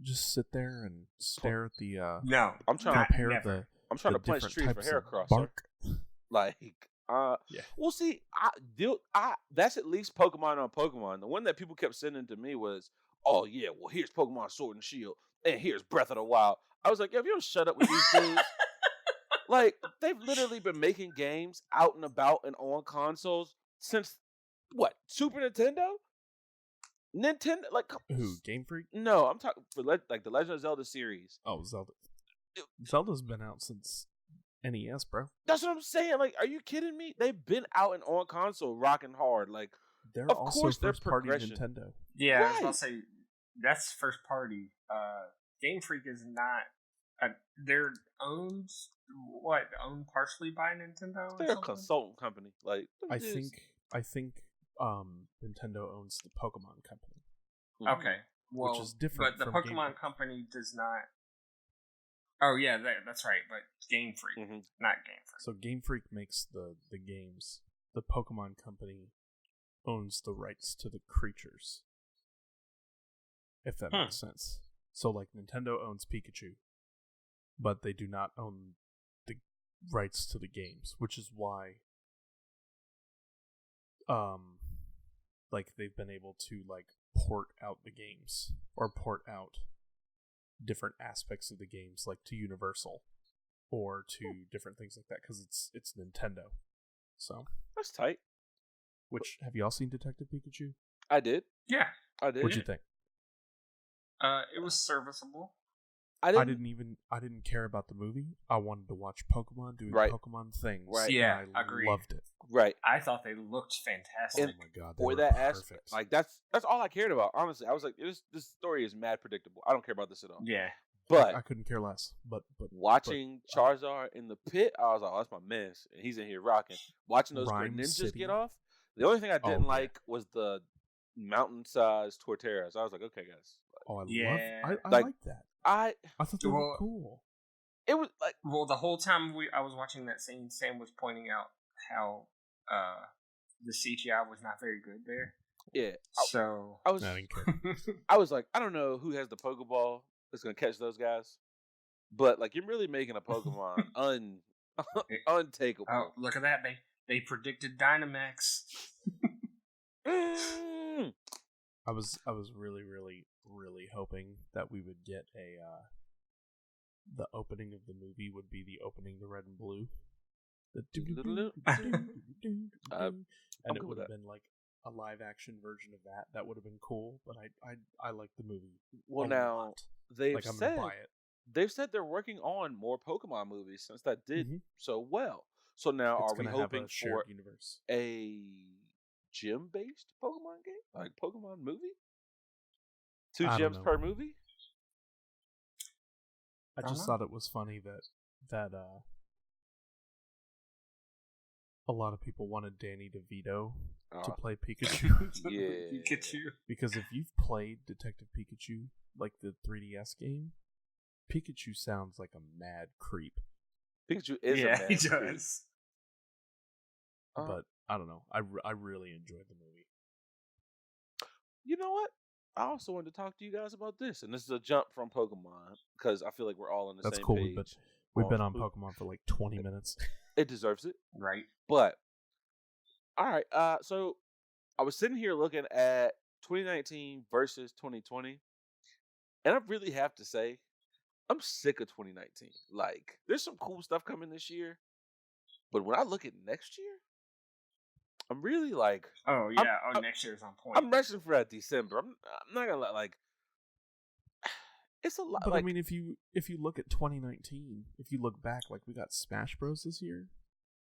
just sit there and stare at the no. I'm trying to compare I'm trying to punch trees for Heracross. Like, yeah. Well, see, that's at least Pokemon on Pokemon. The one that people kept sending to me was, oh yeah, well here's Pokemon Sword and Shield, and here's Breath of the Wild. I was like, yo, if you don't shut up with these dudes. Like, they've literally been making games out and about and on consoles since what? Super Nintendo? Nintendo? Like, who? Game Freak? No, I'm talking for like the Legend of Zelda series. Oh, Zelda. Zelda's been out since NES, bro. That's what I'm saying. Like, are you kidding me? They've been out and on console rocking hard. Like, they're of also course, first party Nintendo. Yeah, right. I was about to say that's first party. Game Freak is not. They're owned partially by Nintendo. They're a consultant company. Like, I think Nintendo owns the Pokemon company. Okay, well, which is different. But the from Pokemon company does not. Oh yeah, that's right. But Game Freak, not Game Freak. So Game Freak makes the games. The Pokemon company owns the rights to the creatures. If that makes sense. So like Nintendo owns Pikachu, but they do not own the rights to the games, which is why like they've been able to like port out the games or port out different aspects of the games like to Universal or to different things like that because it's Nintendo. So that's tight. Which have y'all seen Detective Pikachu? I did. Yeah, I did. What'd you think? It was serviceable. I didn't care about the movie. I wanted to watch Pokemon doing Pokemon things. Right. Yeah, I agreed. Loved it. Right. I thought they looked fantastic. Oh my god. For that aspect, like that's all I cared about. Honestly, I was like, this story is mad predictable. I don't care about this at all. Yeah. But I couldn't care less. But watching Charizard in the pit, I was like, oh, that's my man. And he's in here rocking. Watching those Rhyme great ninjas City. get off. The only thing I didn't like was the mountain-sized Torterras. I was like, okay, guys. Oh, I like like that. I thought they were cool. It was like, well, the whole time I was watching that scene, Sam was pointing out how the CGI was not very good there. Yeah. So I was I didn't care. I was like, I don't know who has the Pokeball that's gonna catch those guys, but like you're really making a Pokemon untakeable. Oh, look at that! They predicted Dynamax. I was really, really, really hoping that we would get the opening of the movie would be the opening to Red and Blue. And it would have been like a live action version of that. That would have been cool, but I like the movie. Well, now they've I'm gonna buy it. They've said they're working on more Pokemon movies since that did so well. So now are we hoping for universe. A gym-based Pokemon game? Like Pokemon movie? 2 gyms per movie? I just thought it was funny that a lot of people wanted Danny DeVito to play Pikachu. Yeah. Pikachu. Because if you've played Detective Pikachu, like the 3DS game, Pikachu sounds like a mad creep. Pikachu is a mad he creep. does. but I don't know. I really enjoyed the movie. You know what? I also wanted to talk to you guys about this, and this is a jump from Pokemon because I feel like we're all on the That's same cool. page. We've been on Pokemon for like 20 minutes. It deserves it, Right. but all right. So I was sitting here looking at 2019 versus 2020, and I really have to say I'm sick of 2019. Like, there's some cool stuff coming this year, but when I look at next year, I'm really like, Oh yeah. Next year's on point. I'm rushing for that December. I'm not gonna like. It's a lot. But like, I mean, if you look at 2019, if you look back, like we got Smash Bros this year.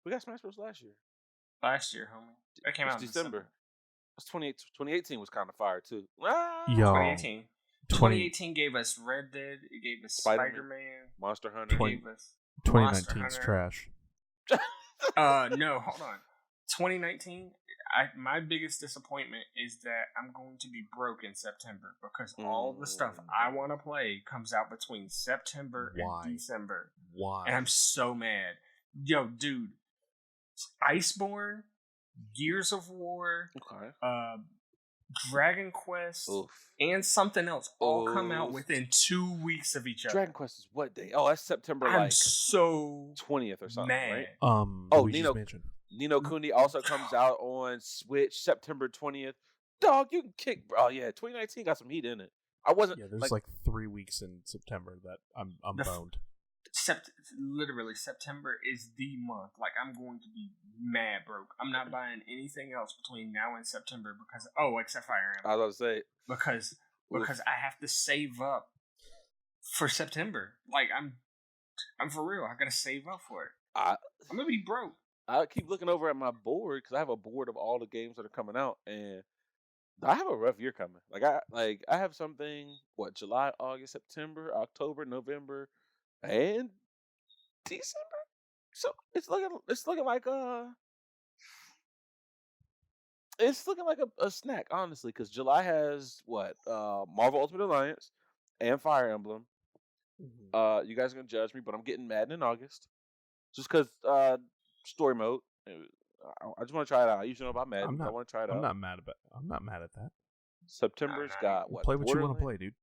we got Smash Bros last year. Last year, homie. That came out in December. It's 2018 was kind of fire too. Yo, 2018. 2018 gave us Red Dead. It gave us Spider-Man. Monster Hunter. It gave us 2019's trash. No, hold on. 2019. My biggest disappointment is that I'm going to be broke in September because all the stuff I want to play comes out between September and December. Why? And I'm so mad. Yo, dude. Iceborne, Gears of War, Dragon Quest, and something else all come out within 2 weeks of each other. Dragon Quest is what day? Oh, that's September. I'm so 20th or something, mad. right? Ni no Kuni also comes out on Switch September 20th. Dog, you can kick. Oh yeah, 2019 got some heat in it. I wasn't. Yeah, there's like 3 weeks in September that I'm boned. Literally, September is the month. Like, I'm going to be mad broke. I'm not buying anything else between now and September because except Fire Emblem. I was about to say because I have to save up for September. Like, I'm for real. I gotta save up for it. I'm gonna be broke. I keep looking over at my board because I have a board of all the games that are coming out, and I have a rough year coming. I have something. July, August, September, October, November, and December. So it's looking like a snack, honestly, because July has Marvel Ultimate Alliance and Fire Emblem. You guys are gonna judge me, but I'm getting Madden in August, just because story mode. I just want to try it out. I usually know about Madden. I want to try it out. I'm not mad at that. September's got what? Play what you want to play, dude.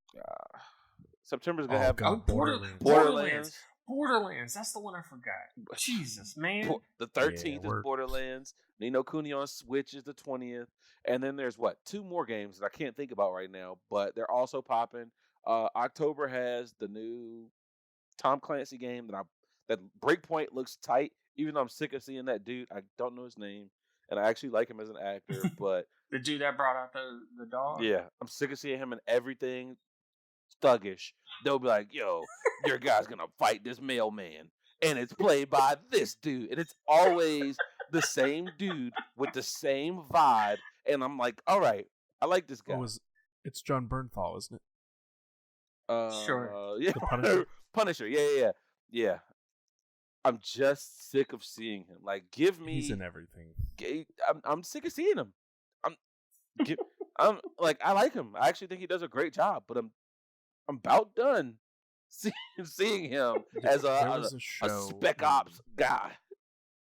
September's gonna have Borderlands. Borderlands. That's the one I forgot. Jesus, man. The 13th is Borderlands. Ni no Kuni on Switch is the 20th. And then there's 2 more games that I can't think about right now, but they're also popping. October has the new Tom Clancy game that Breakpoint looks tight, even though I'm sick of seeing that dude. I don't know his name, and I actually like him as an actor, but the dude that brought out the dog? Yeah, I'm sick of seeing him in everything thuggish. They'll be like, yo, your guy's gonna fight this mailman, and it's played by this dude, and it's always the same dude with the same vibe, and I'm like, all right, I like this guy. It's John Bernthal, isn't it? Sure. Yeah. Punisher. Yeah. I'm just sick of seeing him. Like, give me. He's in everything. I'm sick of seeing him. I'm like, I like him. I actually think he does a great job, but I'm about done seeing him as a spec ops guy.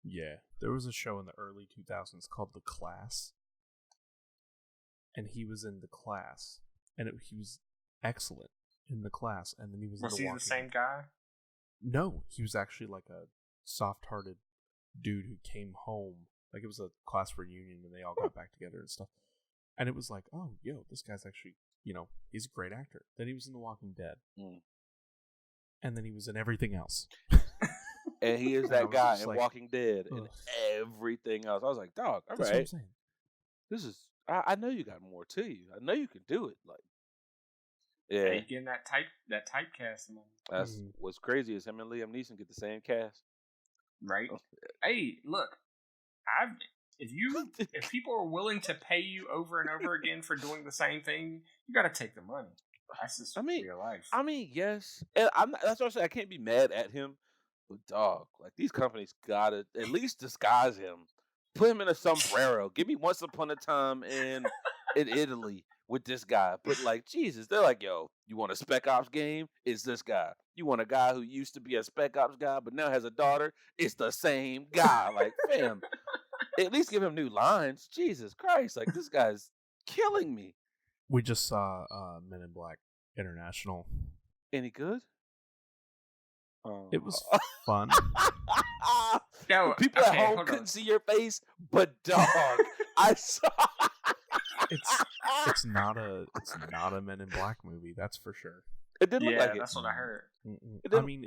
Yeah, there was a show in the early 2000s called The Class, and he was in The Class, and he was excellent in The Class, and then he was in he the same guy? No, he was actually like a soft-hearted dude who came home. Like, it was a class reunion, and they all got back together and stuff. And it was like, oh, yo, this guy's actually, he's a great actor. Then he was in The Walking Dead. And then he was in everything else. And he is that guy in Walking Dead and everything else. I was like, dog, all right. What I'm saying. This is, I know you got more to you. I know you can do it. Like, yeah. Hey, getting that typecast. That's what's crazy is him and Liam Neeson get the same cast. Right? Hey, look. If people are willing to pay you over and over again for doing the same thing, you got to take the money. That's just real life. I mean, yes, and that's what I say. I can't be mad at him, but dog, like, these companies gotta at least disguise him. Put him in a sombrero. Give me Once Upon a Time in Italy with this guy. But like, Jesus, they're like, yo, you want a Spec Ops game? It's this guy. You want a guy who used to be a Spec Ops guy but now has a daughter? It's the same guy. Like, fam. At least give him new lines. Jesus Christ, like this guy's killing me. We just saw Men in Black International. Any good? It was fun. No, People okay, at home hold couldn't on. see your face, but dog, I saw. It's not a Men in Black movie, that's for sure. It didn't look Yeah, like it. that's what I heard. I mean,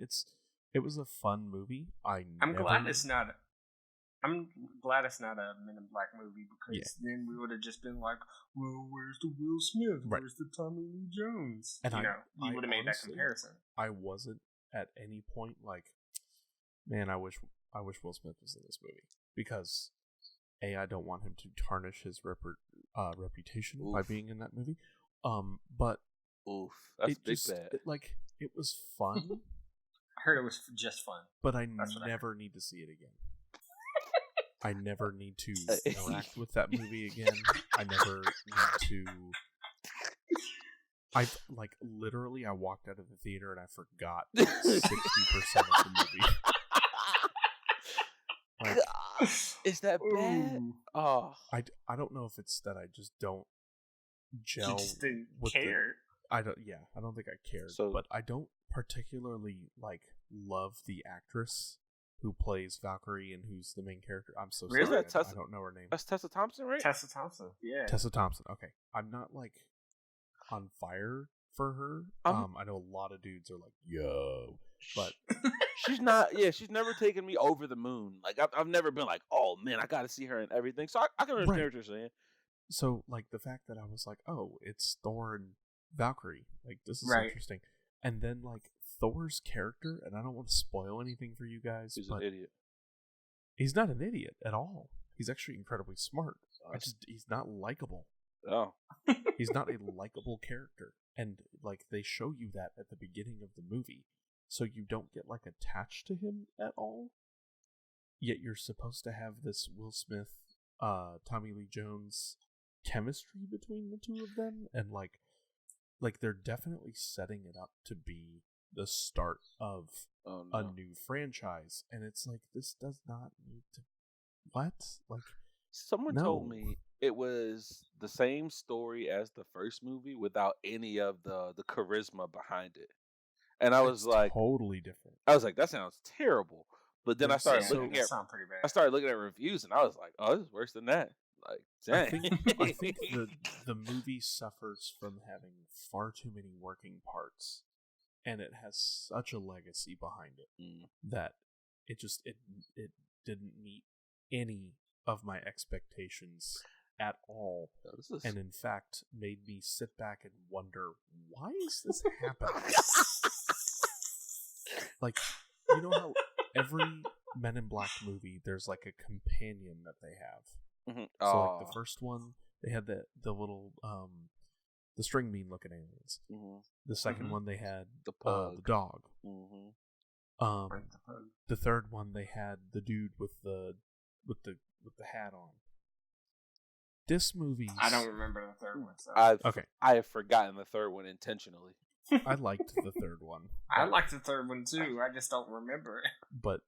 it was a fun movie. I'm glad it's not. I'm glad it's not a Men in Black movie because then we would have just been like, "Well, where's the Will Smith? Right. Where's the Tommy Lee Jones?" And you would have made that comparison. I wasn't at any point like, man, I wish Will Smith was in this movie because I don't want him to tarnish his reputation by being in that movie. But that's big bad. It was fun. I heard it was just fun, but I never need to see it again. I never need to interact with that movie again. I never need to. I literally. I walked out of the theater and I forgot 60% of the movie. Is that bad? Oh, I don't know if it's that I just don't gel. You just didn't with care. I don't think I cared. But I don't particularly love the actress who plays Valkyrie and who's the main character. I'm so sorry. Really? I don't know her name. That's Tessa Thompson, right? Tessa Thompson. Yeah. Tessa Thompson. Okay. I'm not on fire for her. I know a lot of dudes are like, yo, but she's not. Yeah, she's never taken me over the moon. Like I've never been like, oh man, I got to see her and everything. So I can understand what you're saying. So the fact that I was like, oh, it's Thor and Valkyrie. This is interesting. And then Thor's character, and I don't want to spoil anything for you guys. He's an idiot. He's not an idiot at all. He's actually incredibly smart. He's not likable. Oh. He's not a likable character. And they show you that at the beginning of the movie. So you don't get attached to him at all. Yet you're supposed to have this Will Smith, Tommy Lee Jones chemistry between the two of them, and they're definitely setting it up to be the start of a new franchise, and it's this does not need to. What? Someone told me it was the same story as the first movie without any of the charisma behind it, and I was like, totally different. I was like, that sounds terrible. But then I started looking at pretty bad. I started looking at reviews, and I was like, oh, this is worse than that. Dang. I think the movie suffers from having far too many working parts, and it has such a legacy behind it that it didn't meet any of my expectations at all, and in fact made me sit back and wonder, why is this happening? You know how every Men in Black movie there's a companion that they have. Mm-hmm. So the first one, they had the little the string bean looking aliens. Mm-hmm. The second one, they had the pug, the dog. Mm-hmm. The third one, they had the dude with the hat on. This movie, I don't remember the third one. So. I have forgotten the third one intentionally. I liked the third one. I liked the third one too. I just don't remember it. But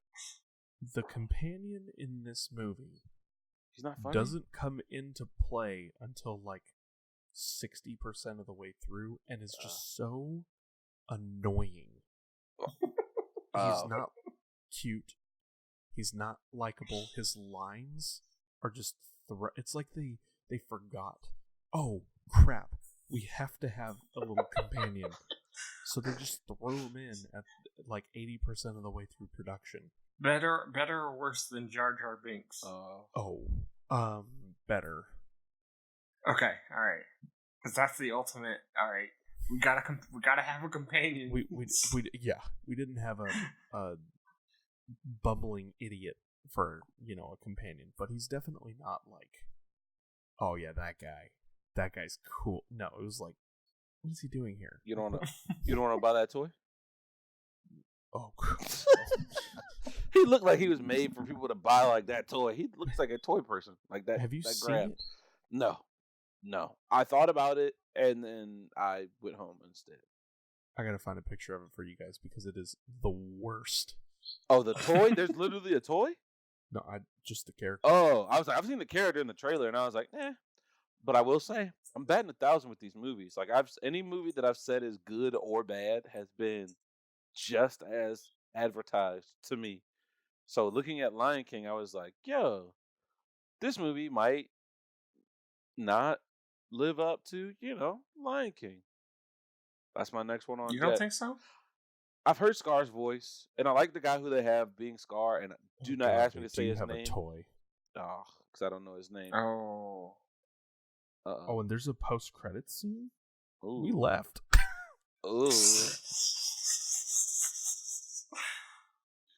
the companion in this movie, he's not funny. Doesn't come into play until 60% of the way through, and is just so annoying. He's not cute. He's not likable. His lines are just it's like they forgot. Oh crap! We have to have a little companion, so they just throw him in at 80% of the way through production. Better or worse than Jar Jar Binks? Better. Okay, all right, because that's the ultimate. All right, we gotta have a companion. We didn't have a bumbling idiot for a companion, but he's definitely not oh yeah, that guy's cool. No, it was what is he doing here? You don't want to buy that toy? Oh, he looked like he was made for people to buy that toy. He looks like a toy person that. Have you that seen grab. it? No. I thought about it, and then I went home instead. I gotta find a picture of it for you guys because it is the worst. Oh, the toy? There's literally a toy? No, just the character. Oh, I was like, I've seen the character in the trailer, and I was like, eh. But I will say, I'm batting 1,000 with these movies. Like any movie that I've said is good or bad has been just as advertised to me. So looking at Lion King, I was like, yo, this movie might not live up to, Lion King. That's my next one on You deck. don't think so? I've heard Scar's voice, and I like the guy who they have being Scar, and do not ask me to say his name. Do you have a toy? Oh, because I don't know his name. Oh. Oh, and there's a post-credits scene? Ooh. We left. Ooh.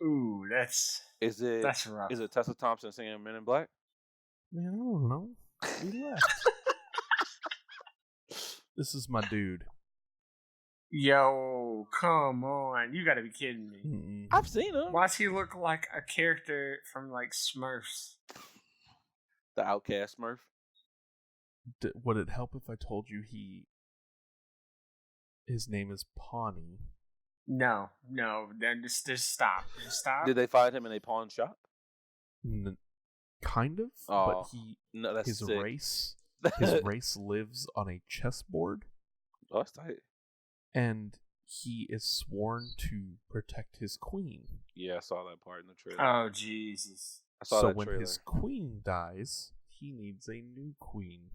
Ooh, that's rough. Is it Tessa Thompson singing Men in Black? Man, I don't know. We left. This is my dude. Yo, come on. You gotta be kidding me. Mm-mm. I've seen him. Why does he look like a character from, like, Smurfs? The Outcast Smurf? Would it help if I told you his name is Pawnee? No. Then just stop. Just stop. Did they find him in a pawn shop? Kind of. Oh, but his sick. race lives on a chessboard. Oh, that's tight. And he is sworn to protect his queen. Yeah, I saw that part in the trailer. Oh, Jesus. I saw that when trailer. his queen dies, he needs a new queen.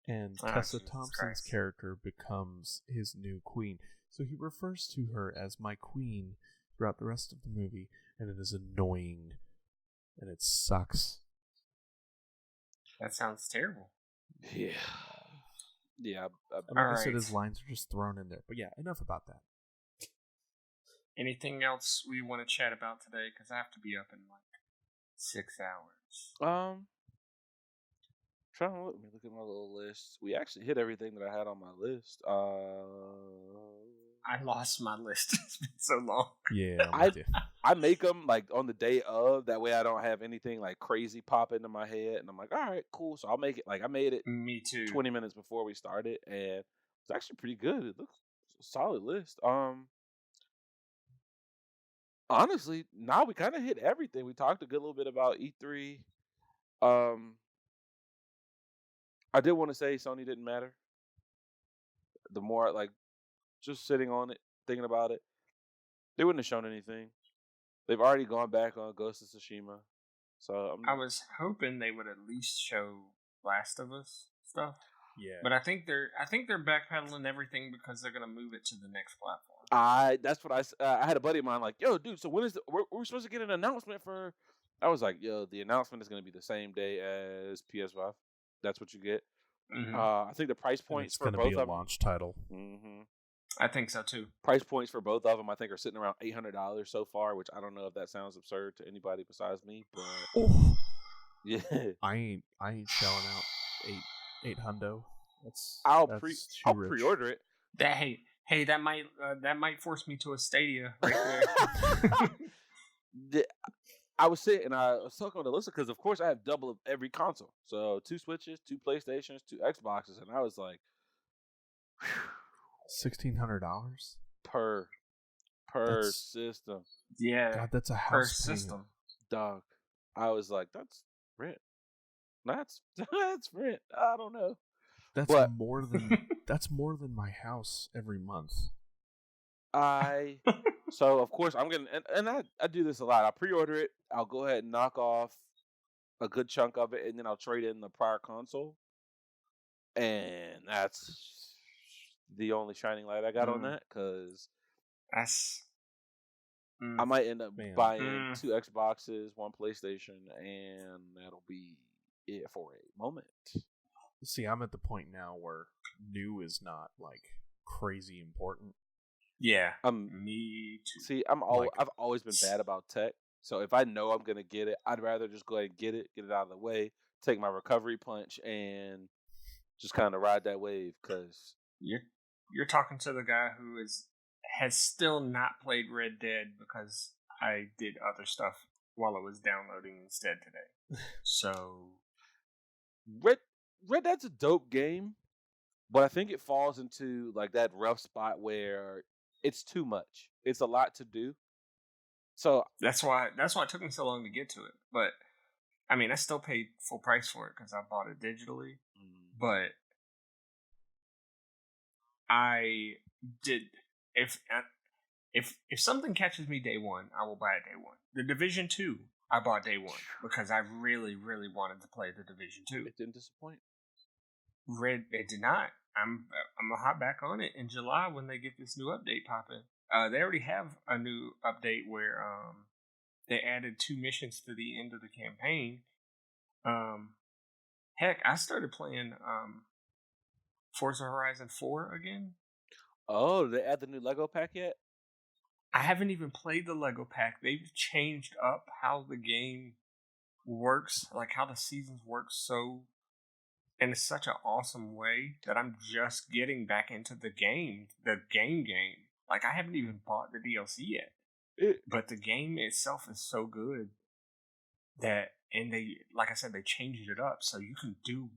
And Tessa Thompson's character becomes his new queen. So he refers to her as my queen throughout the rest of the movie, and it is annoying. And it sucks. That sounds terrible. Yeah. Yeah. I said his lines are just thrown in there. But yeah, enough about that. Anything else we want to chat about today? Because I have to be up in like 6 hours. Let me look at my little list. We actually hit everything that I had on my list. I lost my list. It's been so long. Yeah, I make them like on the day of. That way I don't have anything like crazy pop into my head. And I'm like, all right, cool. So I'll make it. Like I made it. Me too. 20 minutes before we started, and it's actually pretty good. It looks a solid list. Honestly, now we kind of hit everything. We talked a good little bit about E3. I did want to say Sony didn't matter. The more like just sitting on it, thinking about it, they wouldn't have shown anything. They've already gone back on Ghost of Tsushima, so I was hoping they would at least show Last of Us stuff. Yeah, but I think they're backpedaling everything because they're gonna move it to the next platform. That's what I had a buddy of mine like, yo, dude. So when is we're supposed to get an announcement for? I was like, yo, the announcement is gonna be the same day as PS5. That's what you get. Mm-hmm. I think the price points for both of them. It's going to be a launch title. Mm-hmm. I think so too. Price points for both of them, I think, are sitting around $800 so far, which I don't know if that sounds absurd to anybody besides me, but yeah, I ain't shelling out eight hundo. I'll pre-order it. That might force me to a Stadia right there. I was sitting and I was talking to Alyssa because, of course, I have double of every console. So 2 Switches, 2 PlayStations, 2 Xboxes, and I was like, $1,600 per system. Yeah, God, that's a house per system, dog. I was like, that's rent. That's rent. I don't know. That's more than my house every month. So of course I'm gonna and I do this a lot. I pre-order it. I'll go ahead and knock off a good chunk of it, and then I'll trade in the prior console. And that's the only shining light I got on that, because I might end up buying 2 Xboxes, 1 PlayStation, and that'll be it for a moment. See, I'm at the point now where new is not like crazy important. Yeah, me too. See, I've always been bad about tech. So if I know I'm gonna get it, I'd rather just go ahead and get it out of the way, take my recovery punch, and just kind of ride that wave. Because you're talking to the guy who has still not played Red Dead because I did other stuff while I was downloading instead today. So Red Dead's a dope game, but I think it falls into like that rough spot where it's too much. It's a lot to do. So that's why it took me so long to get to it. But I mean, I still paid full price for it because I bought it digitally. But I did if something catches me day one, I will buy it day one. The Division 2, I bought day one because I really, really wanted to play the Division 2. It didn't disappoint. It did not. I'm gonna hop back on it in July when they get this new update popping. They already have a new update where they added 2 missions to the end of the campaign. Heck, I started playing Forza Horizon 4 again. Oh, did they add the new Lego pack yet? I haven't even played the Lego pack. They've changed up how the game works, like how the seasons work in such an awesome way that I'm just getting back into the game. Like, I haven't even bought the DLC yet. But the game itself is so good that, and they, like I said, they changed it up so you can do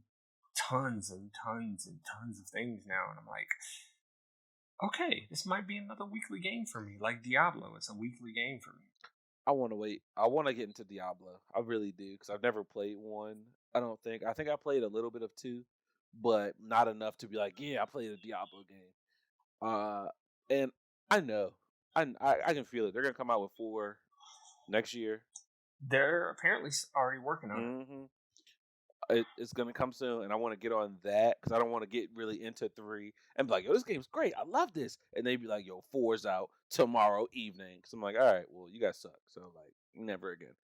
tons and tons and tons of things now. And I'm like, okay, this might be another weekly game for me. Like Diablo, it's a weekly game for me. I want to wait. I want to get into Diablo. I really do, because I've never played one. I think I played a little bit of 2, but not enough to be like, yeah, I played a Diablo game. And I know, I can feel it. They're gonna come out with 4 next year. They're apparently already working on it. It's gonna come soon, and I want to get on that because I don't want to get really into 3 and be like, yo, this game's great, I love this, and they'd be like, yo, 4's out tomorrow evening. So I'm like, all right, well, you guys suck. So like, never again.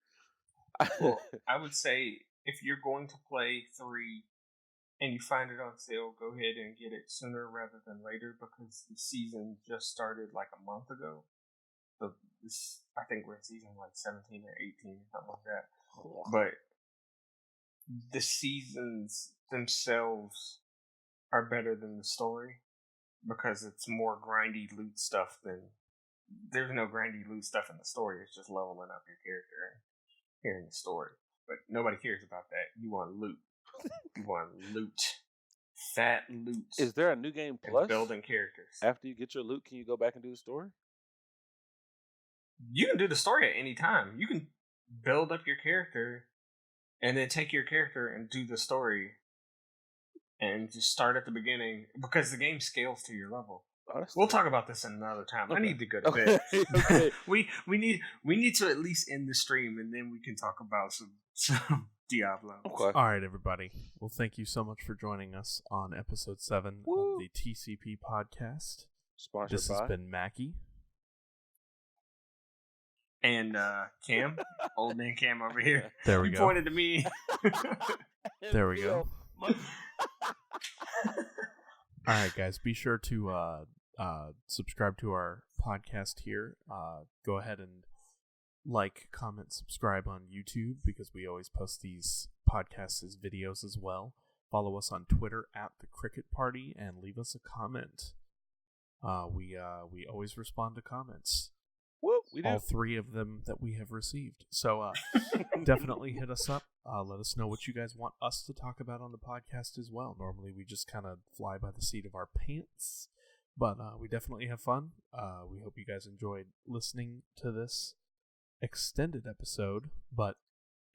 Well, I would say if you're going to play 3 and you find it on sale, go ahead and get it sooner rather than later because the season just started like a month ago. So I think we're in season like 17 or 18 or something like that. But the seasons themselves are better than the story because it's more grindy loot stuff than there's no grindy loot stuff in the story. It's just leveling up your character and hearing the story. But nobody cares about that. You want loot. You want loot. Fat loot. Is there a new game plus? Building characters. After you get your loot, can you go back and do the story? You can do the story at any time. You can build up your character and then take your character and do the story and just start at the beginning because the game scales to your level. Oh, we'll talk about this another time. Okay. I need to go to bed. Okay. we need to at least end the stream and then we can talk about some Diablo. Okay. All right, everybody. Well, thank you so much for joining us on episode 7 of the TCP podcast. Sponsored this has been Mackay. And Cam, old man Cam over here. There we go. He pointed to me. There we go. All right, guys. Be sure to subscribe to our podcast here. Go ahead and like, comment, subscribe on YouTube because we always post these podcasts as videos as well. Follow us on Twitter at The Cricket Party and leave us a comment. We always respond to comments. All 3 of them that we have received. So definitely hit us up. Let us know what you guys want us to talk about on the podcast as well. Normally we just kind of fly by the seat of our pants, but we definitely have fun. We hope you guys enjoyed listening to this extended episode, but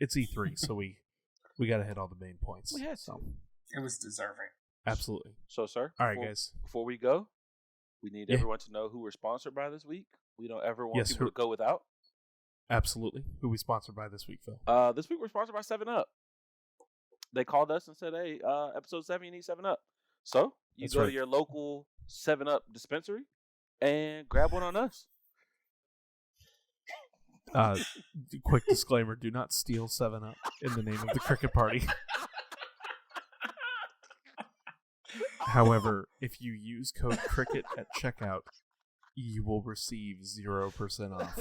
it's E3, so we got to hit all the main points. We had to. It was deserving. Absolutely. So, sir. All right, guys. Before we go, we need everyone to know who we're sponsored by this week. We don't ever want people to go without. Absolutely. Who we sponsored by this week, Phil? This week we're sponsored by 7-Up. They called us and said, hey, episode 7, you need 7-Up. So you go to your local 7-Up dispensary and grab one on us. Quick disclaimer, do not steal 7-Up in the name of the Cricket Party. However, if you use code CRICKET at checkout, you will receive 0% off.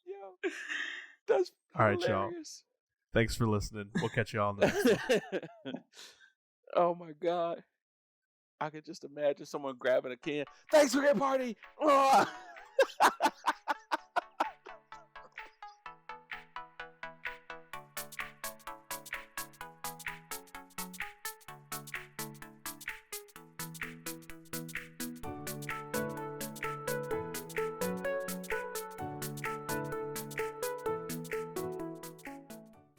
Yo, that's all right, y'all. Thanks for listening. We'll catch y'all next. Oh my God, I could just imagine someone grabbing a can. Thanks for your party.